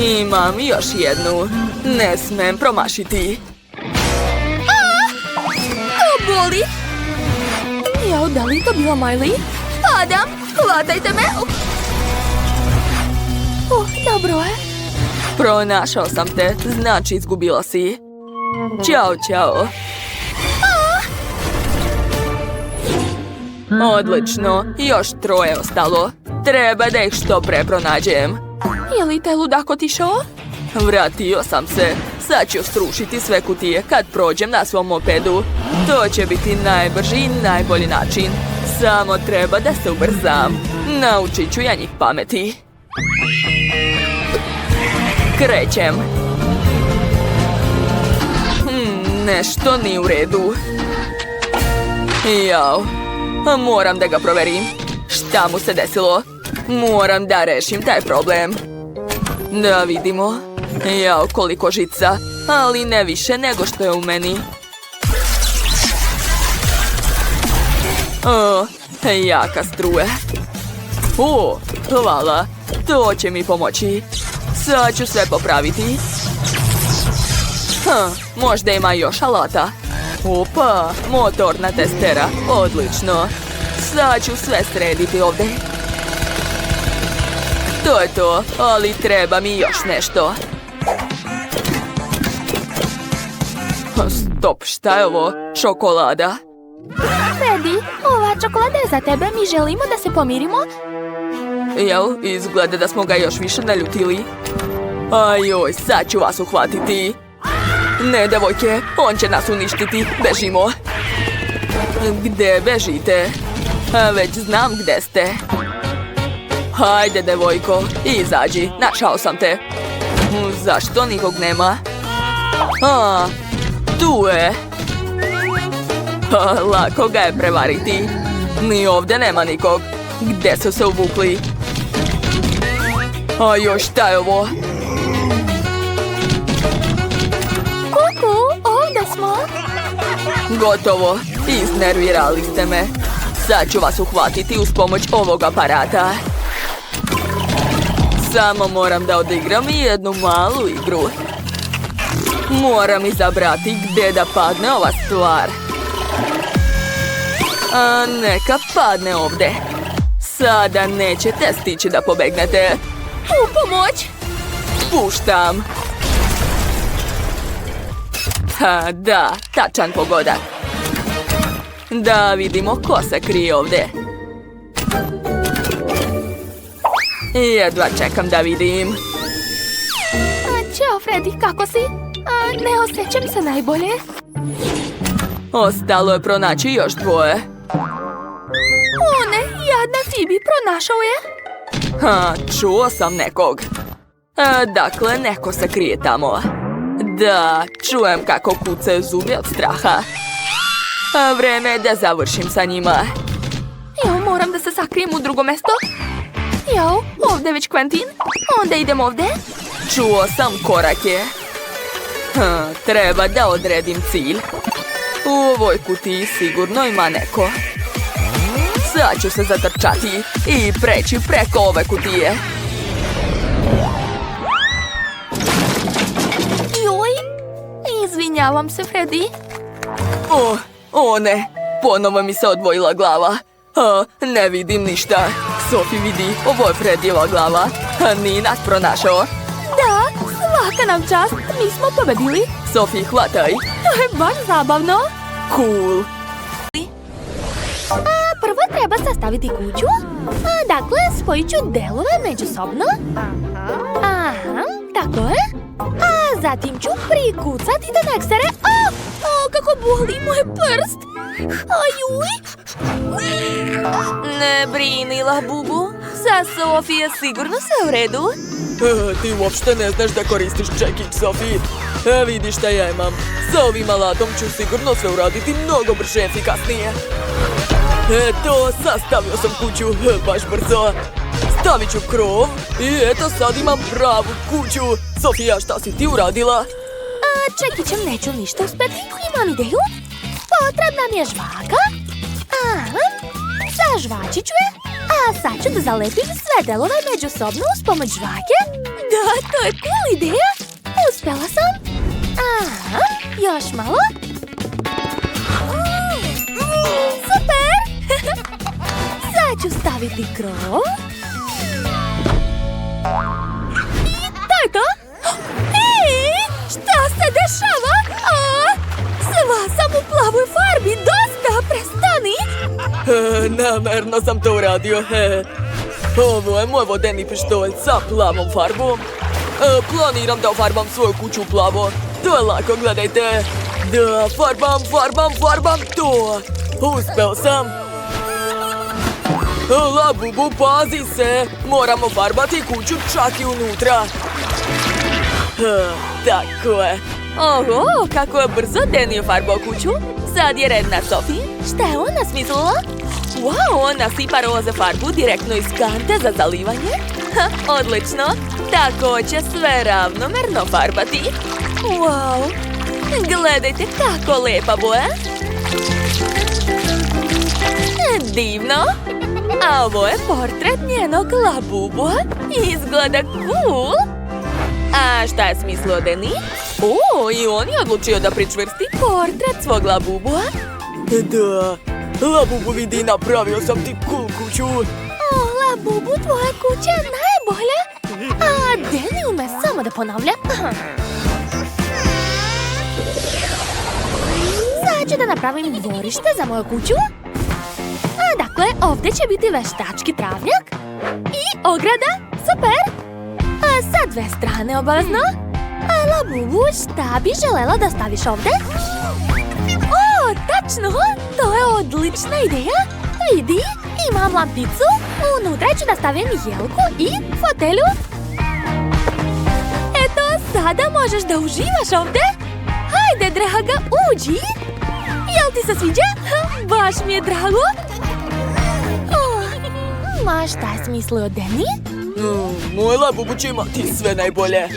Imam još jednu. Ne smem promašiti. Boli. Jao, da li to bila Miley? Adam, hvatajte me. Dobro je. Pronašao sam te, znači izgubila si. Ćao, ćao. Odlično, još 3 ostalo. Treba da ih što pre pronađem. Je li taj ludak otišao? Vratio sam se. Sad ću strušiti sve kutije kad prođem na svom mopedu. To će biti najbrži i najbolji način. Samo treba da se ubrzam. Naučit ću ja njih pameti. Krećem. Nešto nije u redu. Jao. Moram da ga proverim. Šta mu se desilo? Moram da rešim taj problem. Da vidimo. Jao, koliko žica. Ali ne više nego što je u meni. Jaka struje. Hvala. To će mi pomoći. Sad ću sve popraviti. Možda ima još alata. Opa, motorna testera. Odlično. Sad ću sve srediti ovdje. To je to, ali treba mi još nešto. Stop, šta je ovo? Čokolada. Freddy, ova čokolada je za tebe. Mi želimo da se pomirimo. Jel, izgleda da smo ga još više naljutili. Ajoj, sad ću vas uhvatiti. Ne, devojke, on će nas uništiti. Bežimo. Gde bežite? Već znam gde ste. Hajde, devojko, izađi. Našao sam te. Zašto nikog nema? Tu je. Lako ga je prevariti. Ni ovdje nema nikog. Gde su se uvukli? Još šta je ovo? Kuku, ovdje smo. Gotovo. Iznervirali ste me. Sad ću vas uhvatiti uz pomoć ovog aparata. Samo moram da odigram jednu malu igru. Moram izabrati gdje da padne ova stvar. Neka padne ovdje. Sada nećete stići da pobegnete. U pomoć! Puštam. Da, tačan pogodak. Da vidimo ko se krije ovdje. Jedva čekam da vidim. Ćao, Freddy, kako si? Ne osjećam se najbolje. Ostalo je pronaći još 2. pronašao je? Čuo sam nekog. Dakle, neko se krije tamo. Da, čujem kako kucaju zubi od straha. Vreme je da završim sa njima. Jao, moram da se sakrijem u drugo mesto. Jao, ovdje je već Quentin. Onda idem ovdje. Čuo sam korake. Treba da odredim cilj. U ovoj kutiji sigurno ima neko. Sad ću se zatrčati i preći preko ove kutije. Joj, izvinjavam se, Freddy. O ne, ponovo mi se odvojila glava. Ne vidim ništa. Sophie, vidi, ovo je Freddyjeva glava. Nije nas pronašao. Da, svaka nam čast, mi smo pobedili. Sophie, hvataj. To je baš zabavno. Cool. Prvo treba sastaviti kuću. Dakle, spojit ću delove međusobno. Aha, tako je. Zatim ću prikucati do neksere. Kako boli moj prst. Ajuj. Ne brini, Labubu. Sa Sophie sigurno sve u redu. Ti uopšte ne znaš da koristiš čekić, Sophie. Vidi šta ja imam. Sa ovim alatom ću sigurno sve uraditi mnogo brže i efikasnije. Eto, sastavio sam kuću baš brzo. Stavit ću krov i eto sad imam pravu kuću. Sofija, šta si ti uradila? Čekićem neću ništa uspeti. Imam ideju. Potrebna mi je žvaka. Zažvačit ću je. Sad ću da zalepim sve delove međusobno uz pomoć žvake. Da, to je cool ideja. Uspela sam. Još malo. Super! Sad ću staviti krov. I to je to. Šta se dešava? Sva sam u plavoj farbi. Dosta, prestani. Namerno sam to uradio. Ovo je moj vodeni pištolj sa plavom farbom. Planiram da ofarbam svoju kuću u plavo. To je lako, gledajte. Da, farbam to. Uspeo sam. Labubu, pazi se. Moramo farbati kuću čak i unutra. Tako je. Oho, kako je brzo Danny farbao kuću. Sad je red na Sophie. Šta je ona smislila? Wow, ona sipa roze farbu direktno iz kante za zalivanje. Odlično. Tako će sve ravnomerno farbati. Wow. Gledajte kako lepa boja. Divno. A ovo je portret njenog Labubua. Izgleda cool. A šta je smislio Danny? I on je odlučio da pričvrsti portret svog Labubua. Da, Labubu, vidi, napravio sam ti cool kuću. Labubu, tvoja kuća je najbolja. Danny ume samo da ponavlja. Sad ću da napravim dvorište za moju kuću. Dakle, ovdje će biti veštački travnjak i ograda. Super! Sa dve strane obavezno. Labubu, šta bi želela da staviš ovdje? Tačno! To je odlična ideja. Vidi, imam lampicu. Unutra ću da stavim jelku i fotelju. Eto, sada možeš da uživaš ovdje. Hajde, draga, uđi. Jel ti se sviđa? Baš mi je drago. Ma šta je smislio Danny? Moj Labubu će imati sve najbolje.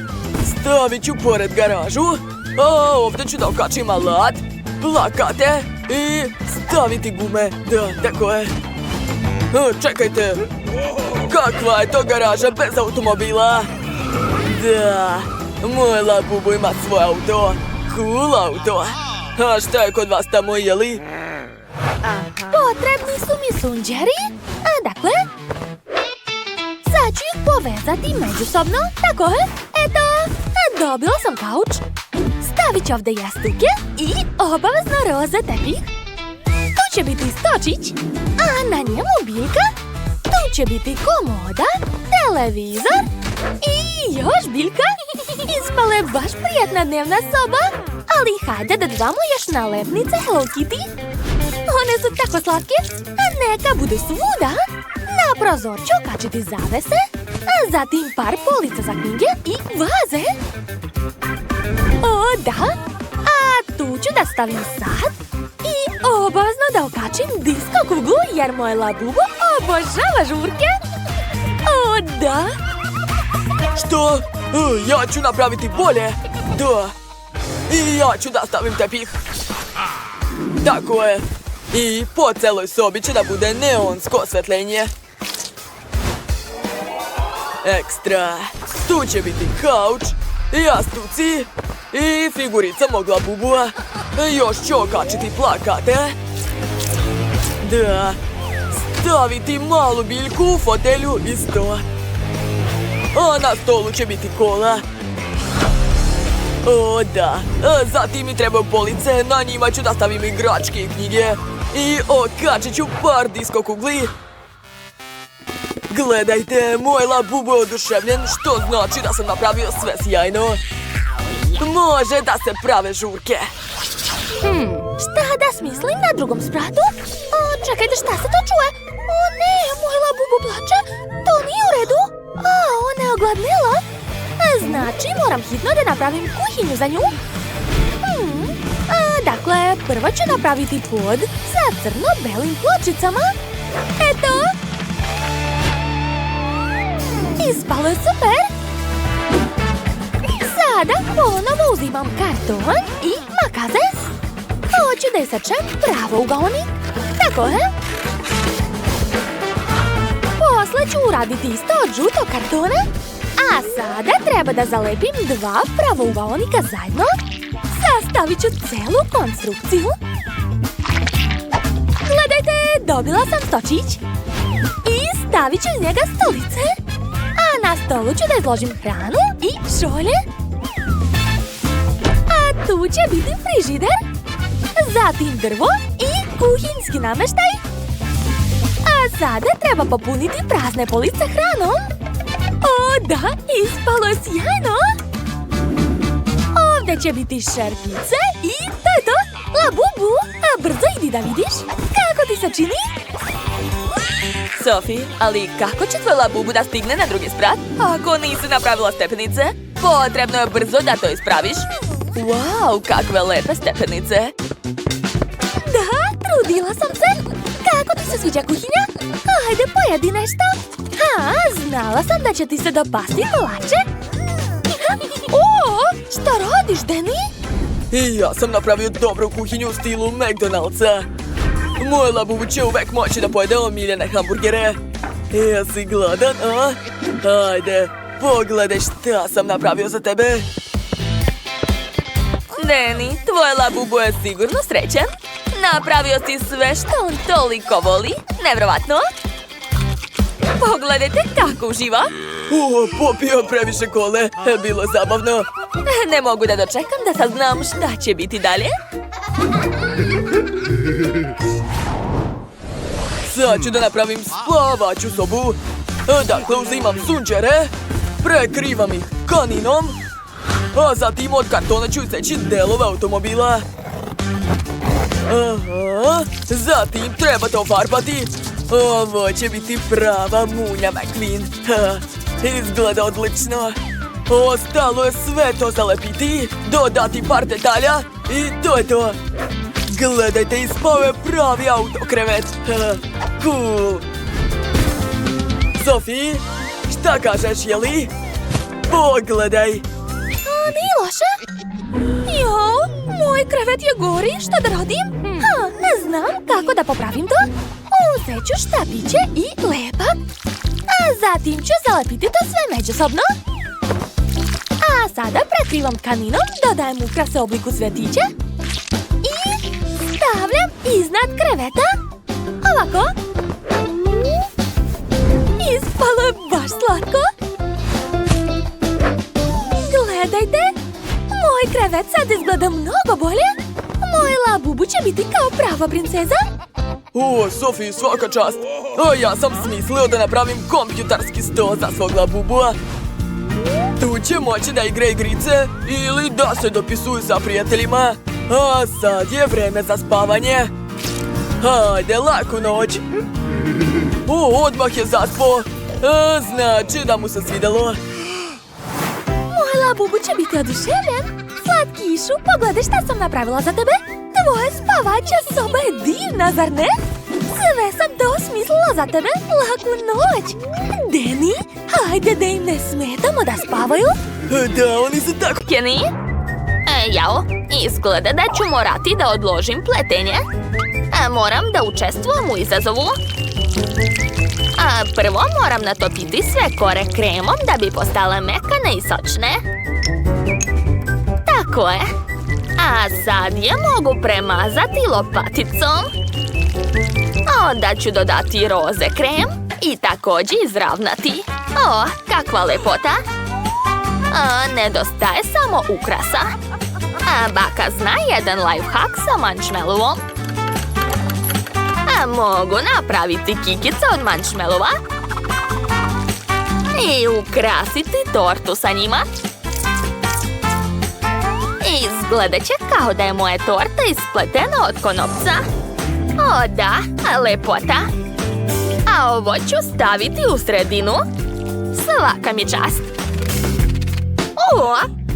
Stavit ću pored garažu. Ovdje ću da okačim alat, plakate i staviti gume. Da, tako je. Čekajte. Kakva je to garaža bez automobila? Da, moj Labubu ima svoj auto. Cool auto. A šta je kod vas tamo, jeli? Potrebni su mi sunđeri. Dakle, sad ću ih povezati međusobno. Tako je. Eto, dobila sam kauč. Stavit ću ovdje jastuke i obavezno roze tepih. Tu će biti stočić, a na njemu biljka. Tu će biti komoda, televizor i još biljka. Ispala je baš prijatna dnevna soba. Ali hajde da dodamo još nalepnice Hello Kitty. One su tako slatke, a neka budu svuda. Na Na prozor ću okačiti zavese, a zatim par polica za knjige i vaze. O, da. A tu ću da stavim sat i obavezno da okačim disko kuglu jer moj Labubu obožava žurke. O, da. Što? Ja ću napraviti bolje. Da. I ja ću da stavim tepih. Tako je. I po celoj sobi će da bude neonsko osvetljenje. Ekstra. Tu će biti kauč, jastuci i figurica mog Labubua. Još ću okačiti plakate. Da. Staviti malu biljku u fotelju i sto. A na stolu će biti kola. O, da. Zatim mi trebaju police, na njima ću da stavim igračke i knjige. I okačit ću par disko kugli. Gledajte, moj Labubu je oduševljen, što znači da sam napravio sve sjajno. Može da se prave žurke. Šta da smislim na drugom spratu? O, čekajte, šta se to čuje? O ne, moj Labubu plače. To nije u redu. A, ona je ogladnela. Znači, moram hitno da napravim kuhinju za nju. Dakle, prvo ću napraviti pod sa crno-belim pločicama. Eto. Ispalo je super. Sada ponovo uzimam karton i makaze. Hoću da isečem pravougaonik. Tako je. Posle ću uraditi isto od žutog kartona. A sada treba da zalepim dva pravougaonika zajedno. Sastavit ću celu konstrukciju. Gledajte, dobila sam stočić. I stavit ću iz njega stolice. A na stolu ću da izložim hranu i šolje. A tu će biti frižider. Zatim drvo i kuhinjski nameštaj. A sada treba popuniti prazne police hranom. O, da, ispalo je sjajno. Ovdje će biti šerpice i to je to. Labubu, a brzo idi da vidiš kako ti se čini. Sofi, ali kako će tvoj Labubu da stigne na drugi sprat? Ako nisi napravila stepenice, potrebno je brzo da to ispraviš. Wow, kakve lepe stepenice. Da, trudila sam se. Kako ti se sviđa kuhinja? Ajde, pojedi nešto. Znala sam da će ti se dopasti kolače. O, šta radiš, Danny? I ja sam napravio dobru kuhinju u stilu McDonald'sa. Moj Labubu će uvek moći da pojede omiljene hamburgere. Jesi gladan, a? Ajde, pogledaj šta sam napravio za tebe. Danny, tvoj Labubu je sigurno srećan. Napravio si sve što on toliko voli. Nevjerovatno. Pogledajte kako uživa. Popio previše kole. Bilo je zabavno. Ne mogu da dočekam da saznam šta će biti dalje. Sad ću da napravim spavaću sobu. Dakle, uzimam sunđere, prekrivam ih kaninom, a zatim od kartona ću iseći delove automobila. Aha, zatim treba to farbati. Ovo će biti prava munja McQueen. Izgleda odlično. Ostalo je sve to zalepiti, dodati par detalja i to je to. Gledajte, ispao je pravi autokrevet. Cool. Sofi, šta kažeš, jeli? Pogledaj. Nije loše. Jo, moj krevet je gori, šta da radim? Ne znam kako da popravim to. Uzet ću štapiće i lepak. A zatim ću zalepiti to sve međusobno. A sada prekrivam tkaninom, dodajem ukrase u obliku cvetića i stavljam iznad kreveta. Ovako. Ispalo je baš slatko. Gledajte, moj krevet sad izgleda mnogo bolje. Moj Labubu će biti kao prava princeza. Sofi, svaka čast. Ja sam smislio da napravim kompjuterski sto za svog Labubua. Tu će moći da igra igrice ili da se dopisuju sa prijateljima. A sad je vreme za spavanje. Hajde, laku noć. Odmah je zaspao. Znači da mu se svidelo. Moj labubu će biti oduševljen. Slatkišu, pogledaj šta sam napravila za tebe. Tvoja spavača soba je divna, zar ne? Sve sam to smislila za tebe. Laku noć. Deni, hajde da im ne smetamo da spavaju. Da, oni su tako... Kenny? Jao, izgleda da ću morati da odložim pletenje. Moram da učestvujem u izazovu. Prvo moram natopiti sve kore kremom da bi postale mekane i sočne. Tako je. A sad je mogu premazati lopaticom. Onda ću dodati roze krem i također izravnati. Kakva lepota! Nedostaje samo ukrasa. Baka zna jedan lifehack sa marshmallowom. Mogu napraviti kikice od marshmallova i ukrasiti tortu sa njima. Izgledat će kao da je moja torta ispletena od konopca. Da, lepota. A ovo ću staviti u sredinu. Svaka mi čast.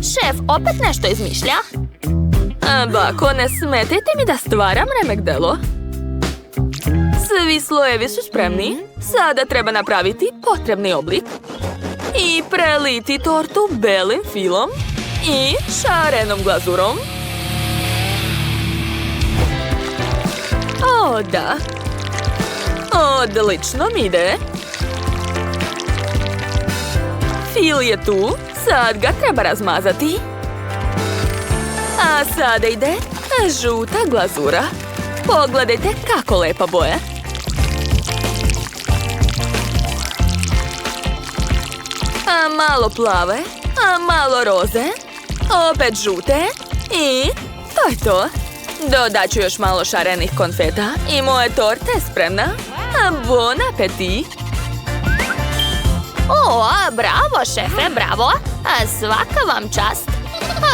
Šef opet nešto izmišlja. Bako, ne smetajte mi da stvaram remek-delo. Svi slojevi su spremni. Sada treba napraviti potrebni oblik i preliti tortu belim filom i šarenom glazurom. Da. Odlično mi ide. Fil je tu. Sad ga treba razmazati. A sada ide žuta glazura. Pogledajte kako lepa boja. A malo plave, a malo roze, opet žute i to je to. Dodat ću još malo šarenih konfeta i moja torta je spremna. Bon appetit! Bravo, šefe, bravo! Svaka vam čast!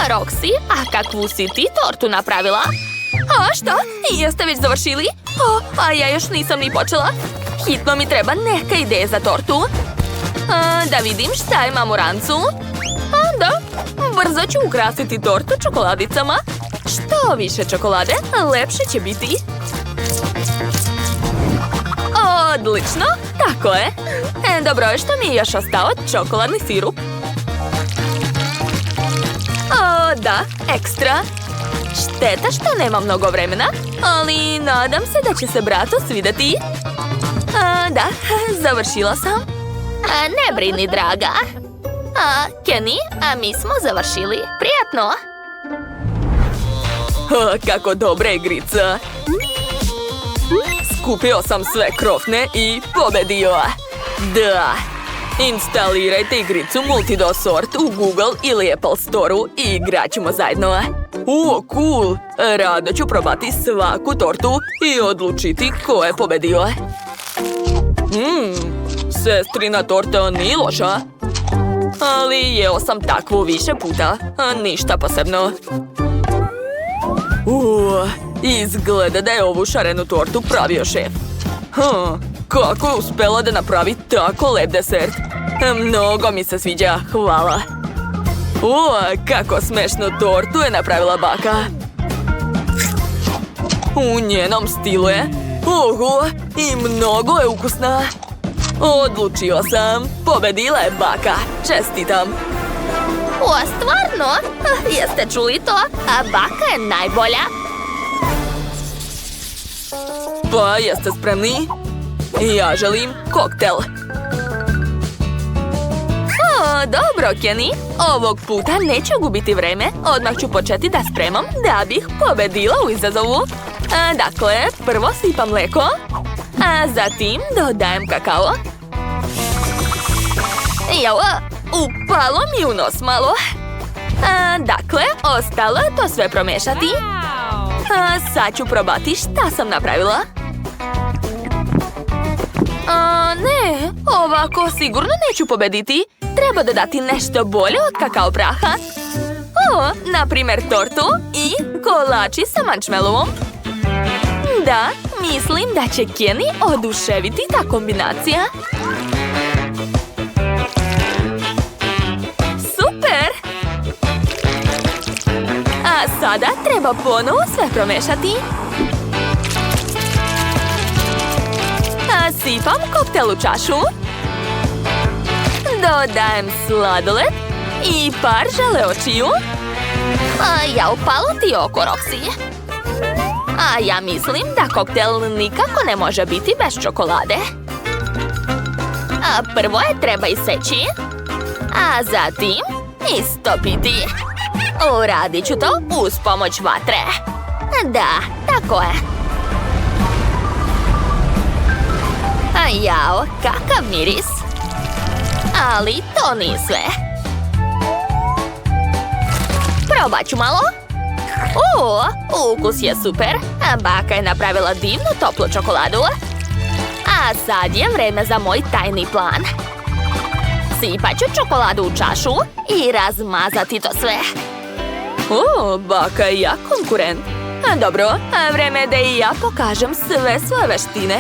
Roxy, a kakvu si ti tortu napravila? Šta? Jeste već završili? A ja još nisam ni počela. Hitno mi treba neka ideja za tortu. Da vidim šta imam u rancu. Da, brzo ću ukrasiti tortu čokoladicama. Što više čokolade, lepše će biti. Odlično, tako je. Dobro je što mi je još ostao čokoladni sirup. Da, ekstra. Šteta što nema mnogo vremena, ali nadam se da će se bratu svidjeti. Da, završila sam. Ne brini, draga. Kenny, mi smo završili. Prijatno! Kako dobra igrica. Skupio sam sve krofne i pobedio. Da. Instalirajte igricu Multidosort u Google ili Apple Store-u i igrat ćemo zajedno. Cool! Rado ću probati svaku tortu i odlučiti ko je pobedio. Sestrina torta nije loša. Ali jeo sam takvu više puta. Ništa posebno. Izgleda da je ovu šarenu tortu pravio šef. Kako je uspela da napravi tako lep desert? Mnogo mi se sviđa, hvala. Kako smešnu tortu je napravila baka. U njenom stilu je. I mnogo je ukusna. Odlučio sam. Pobedila je baka. Čestitam. Stvarno? Jeste čuli to? Baka je najbolja. Pa, jeste spremni? Ja želim koktel. Dobro, Kenny. Ovog puta neću gubiti vreme. Odmah ću početi da spremam da bih pobedila u izazovu. Dakle, prvo sipam mleko, a zatim dodajem kakao. Upalo mi u nos malo. Dakle, ostalo je to sve promešati. Sad ću probati šta sam napravila. Ne, ovako sigurno neću pobediti. Treba dodati nešto bolje od kakao praha. Na primjer tortu i kolači sa marshmallowom. Da, Mislim da će Kenny oduševiti ta kombinacija. Super! A sada treba ponovo sve promešati. Sipam koktel u čašu. Dodajem sladoled i par žele očiju. Ja upalo ti oko, Roxy. A ja mislim da koktel nikako ne može biti bez čokolade. Prvo je treba iseći, a zatim istopiti. Uradit ću to uz pomoć vatre. Da, tako je. Jao, kakav miris. Ali to nije sve. Probat ću malo. Ukus je super. Baka je napravila divnu toplu čokoladu. A sad je vreme za moj tajni plan. Sipat ću čokoladu u čašu i razmazati to sve. Baka je jak konkurent. Dobro, vreme je da i ja pokažem sve svoje veštine.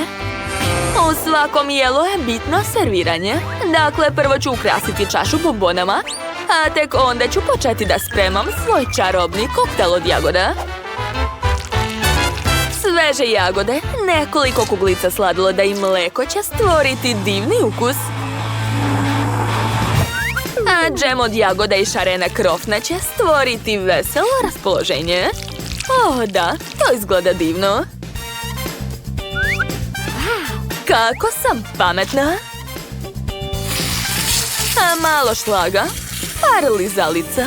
U svakom jelu je bitno serviranje. Dakle, prvo ću ukrasiti čašu bombonama, a tek onda ću početi da spremam svoj čarobni koktel od jagoda. Sveže jagode, nekoliko kuglica sladoleda i mleko će stvoriti divni ukus. A džem od jagoda i šarene krofne će stvoriti veselo raspoloženje. Da, to izgleda divno. Kako sam pametna! Malo šlaga, par lizalica,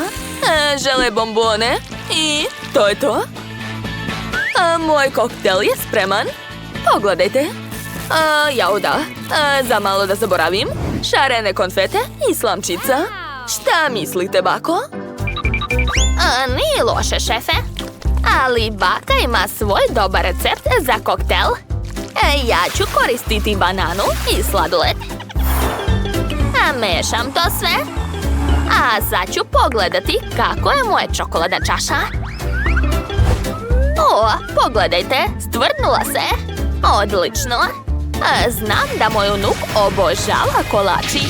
žele bombone i to je to. Moj koktel je spreman. Pogledajte. Jao da, za malo da zaboravim, šarene konfete i slamčica. Šta mislite, bako? Nije loše, šefe. Ali baka ima svoj dobar recept za koktel. Ja ću koristiti bananu i sladoled. Mešam to sve. A sad ću pogledati kako je moja čokoladna čaša. Pogledajte, stvrdnula se. Odlično. Znam da moj unuk obožava kolači.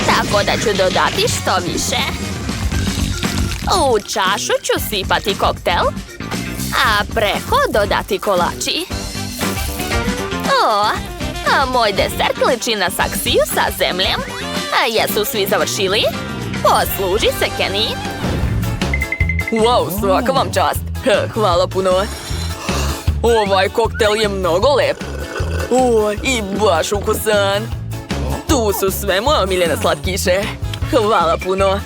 Tako da ću dodati što više. U čašu ću sipati koktel, a preko dodati kolači. Moj desert liči na saksiju sa zemljem. Jesu svi završili? Posluži se, Kenny. Wow, svaka vam čast. Hvala puno. Ovaj koktel je mnogo lep. I baš ukusan. Tu su sve moje omiljene slatkiše. Hvala puno.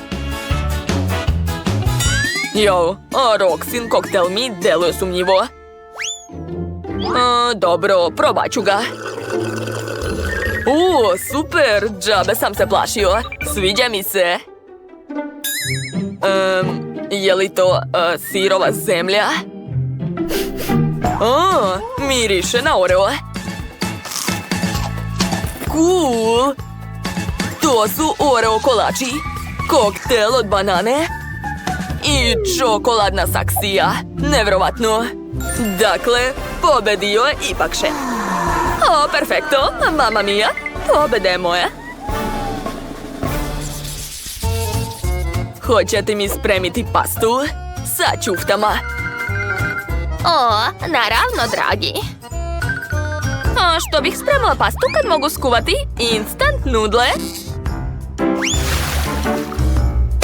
Roxin koktel mi deluje sumnjivo. Dobro, probat ću ga. Super, džabe sam se plašio. Sviđa mi se. Je li to sirova zemlja? Miriše na Oreo. Cool! To su Oreo kolači, koktel od banane i čokoladna saksija. Nevjerovatno. Dakle, pobedio je ipak šef. Perfekto, mama mia, pobeda je moja. Hoćete mi spremiti pastu sa ćuftama? Naravno, dragi. Što bih spremila pastu kad mogu skuvati instant nudle?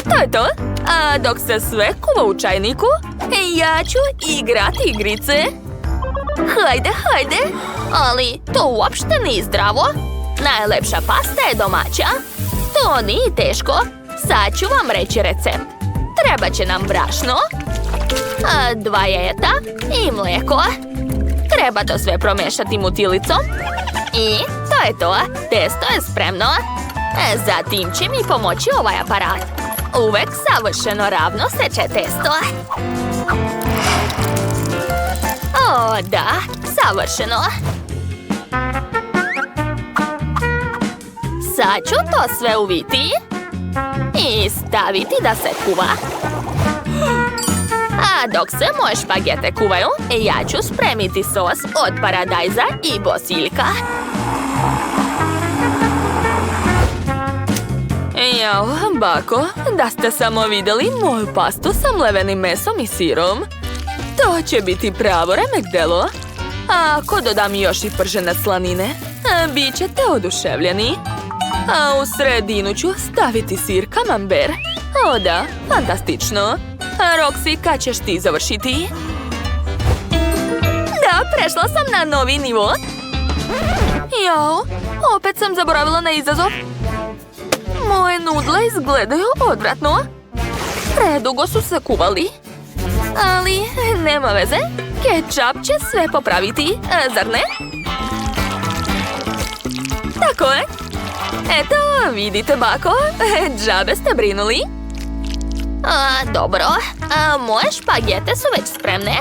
To je to. A dok se sve kuva u čajniku, ja ću igrati igrice. Hajde. Ali to uopšte nije zdravo. Najlepša pasta je domaća. To nije teško. Sad ću vam reći recept. Treba će nam brašno, 2 jajeta i mlijeko. Treba to sve promešati mutilicom. I to je to. Testo je spremno. Zatim će mi pomoći ovaj aparat. Uvek savršeno ravno seče testo. Da, savršeno. Sad ću to sve uviti i staviti da se kuva. A dok se moje špagete kuvaju, ja ću spremiti sos od paradajza i bosiljka. Jao, bako, da ste samo vidjeli moju pastu sa mlevenim mesom i sirom. To će biti pravo remek delo. A ako dodam još i pržene slanine, bit ćete oduševljeni. A u sredinu ću staviti sir kamamber. O da, fantastično. Roxy, kad ćeš ti završiti? Da, prešla sam na novi nivo. Jao, opet sam zaboravila na izazov. Moje nudle izgledaju odvratno. Predugo su se kuvali. Ali nema veze, kečap će sve popraviti, zar ne? Tako je. Eto, vidite bako, džabe ste brinuli. Dobro, moje špagete su već spremne.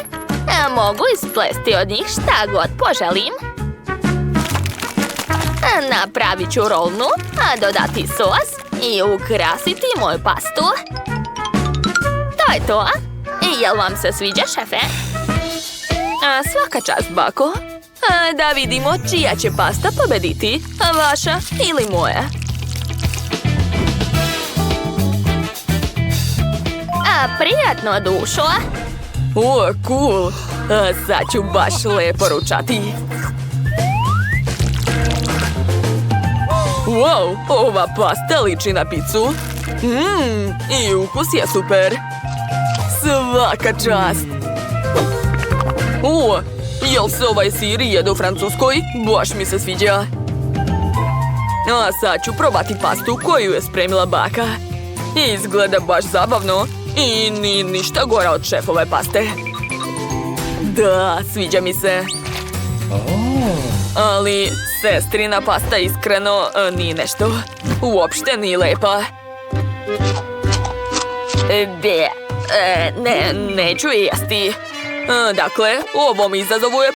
Mogu isplesti od njih šta god poželim. Napravit ću rolnu, dodati sos i ukrasiti moju pastu. To je to. Jel vam se sviđa, šefe? Svaka čast, bako. Da vidimo čija će pasta pobediti, vaša ili moja. Prijatno, dušo. O, cool. Sad ću baš lepo ručati. Wow, ova pasta liči na picu. I ukus je super. Svaka čast. O, jel se ovaj sir jede u Francuskoj? Baš mi se sviđa. A sad ću probati pastu koju je spremila baka. Izgleda baš zabavno i ni ništa gora od šefove paste. Da, sviđa mi se. Ali sestrina pasta iskreno nije nešto. Uopšte nije lepa. Neću je jesti. Dakle, ovom izazovu je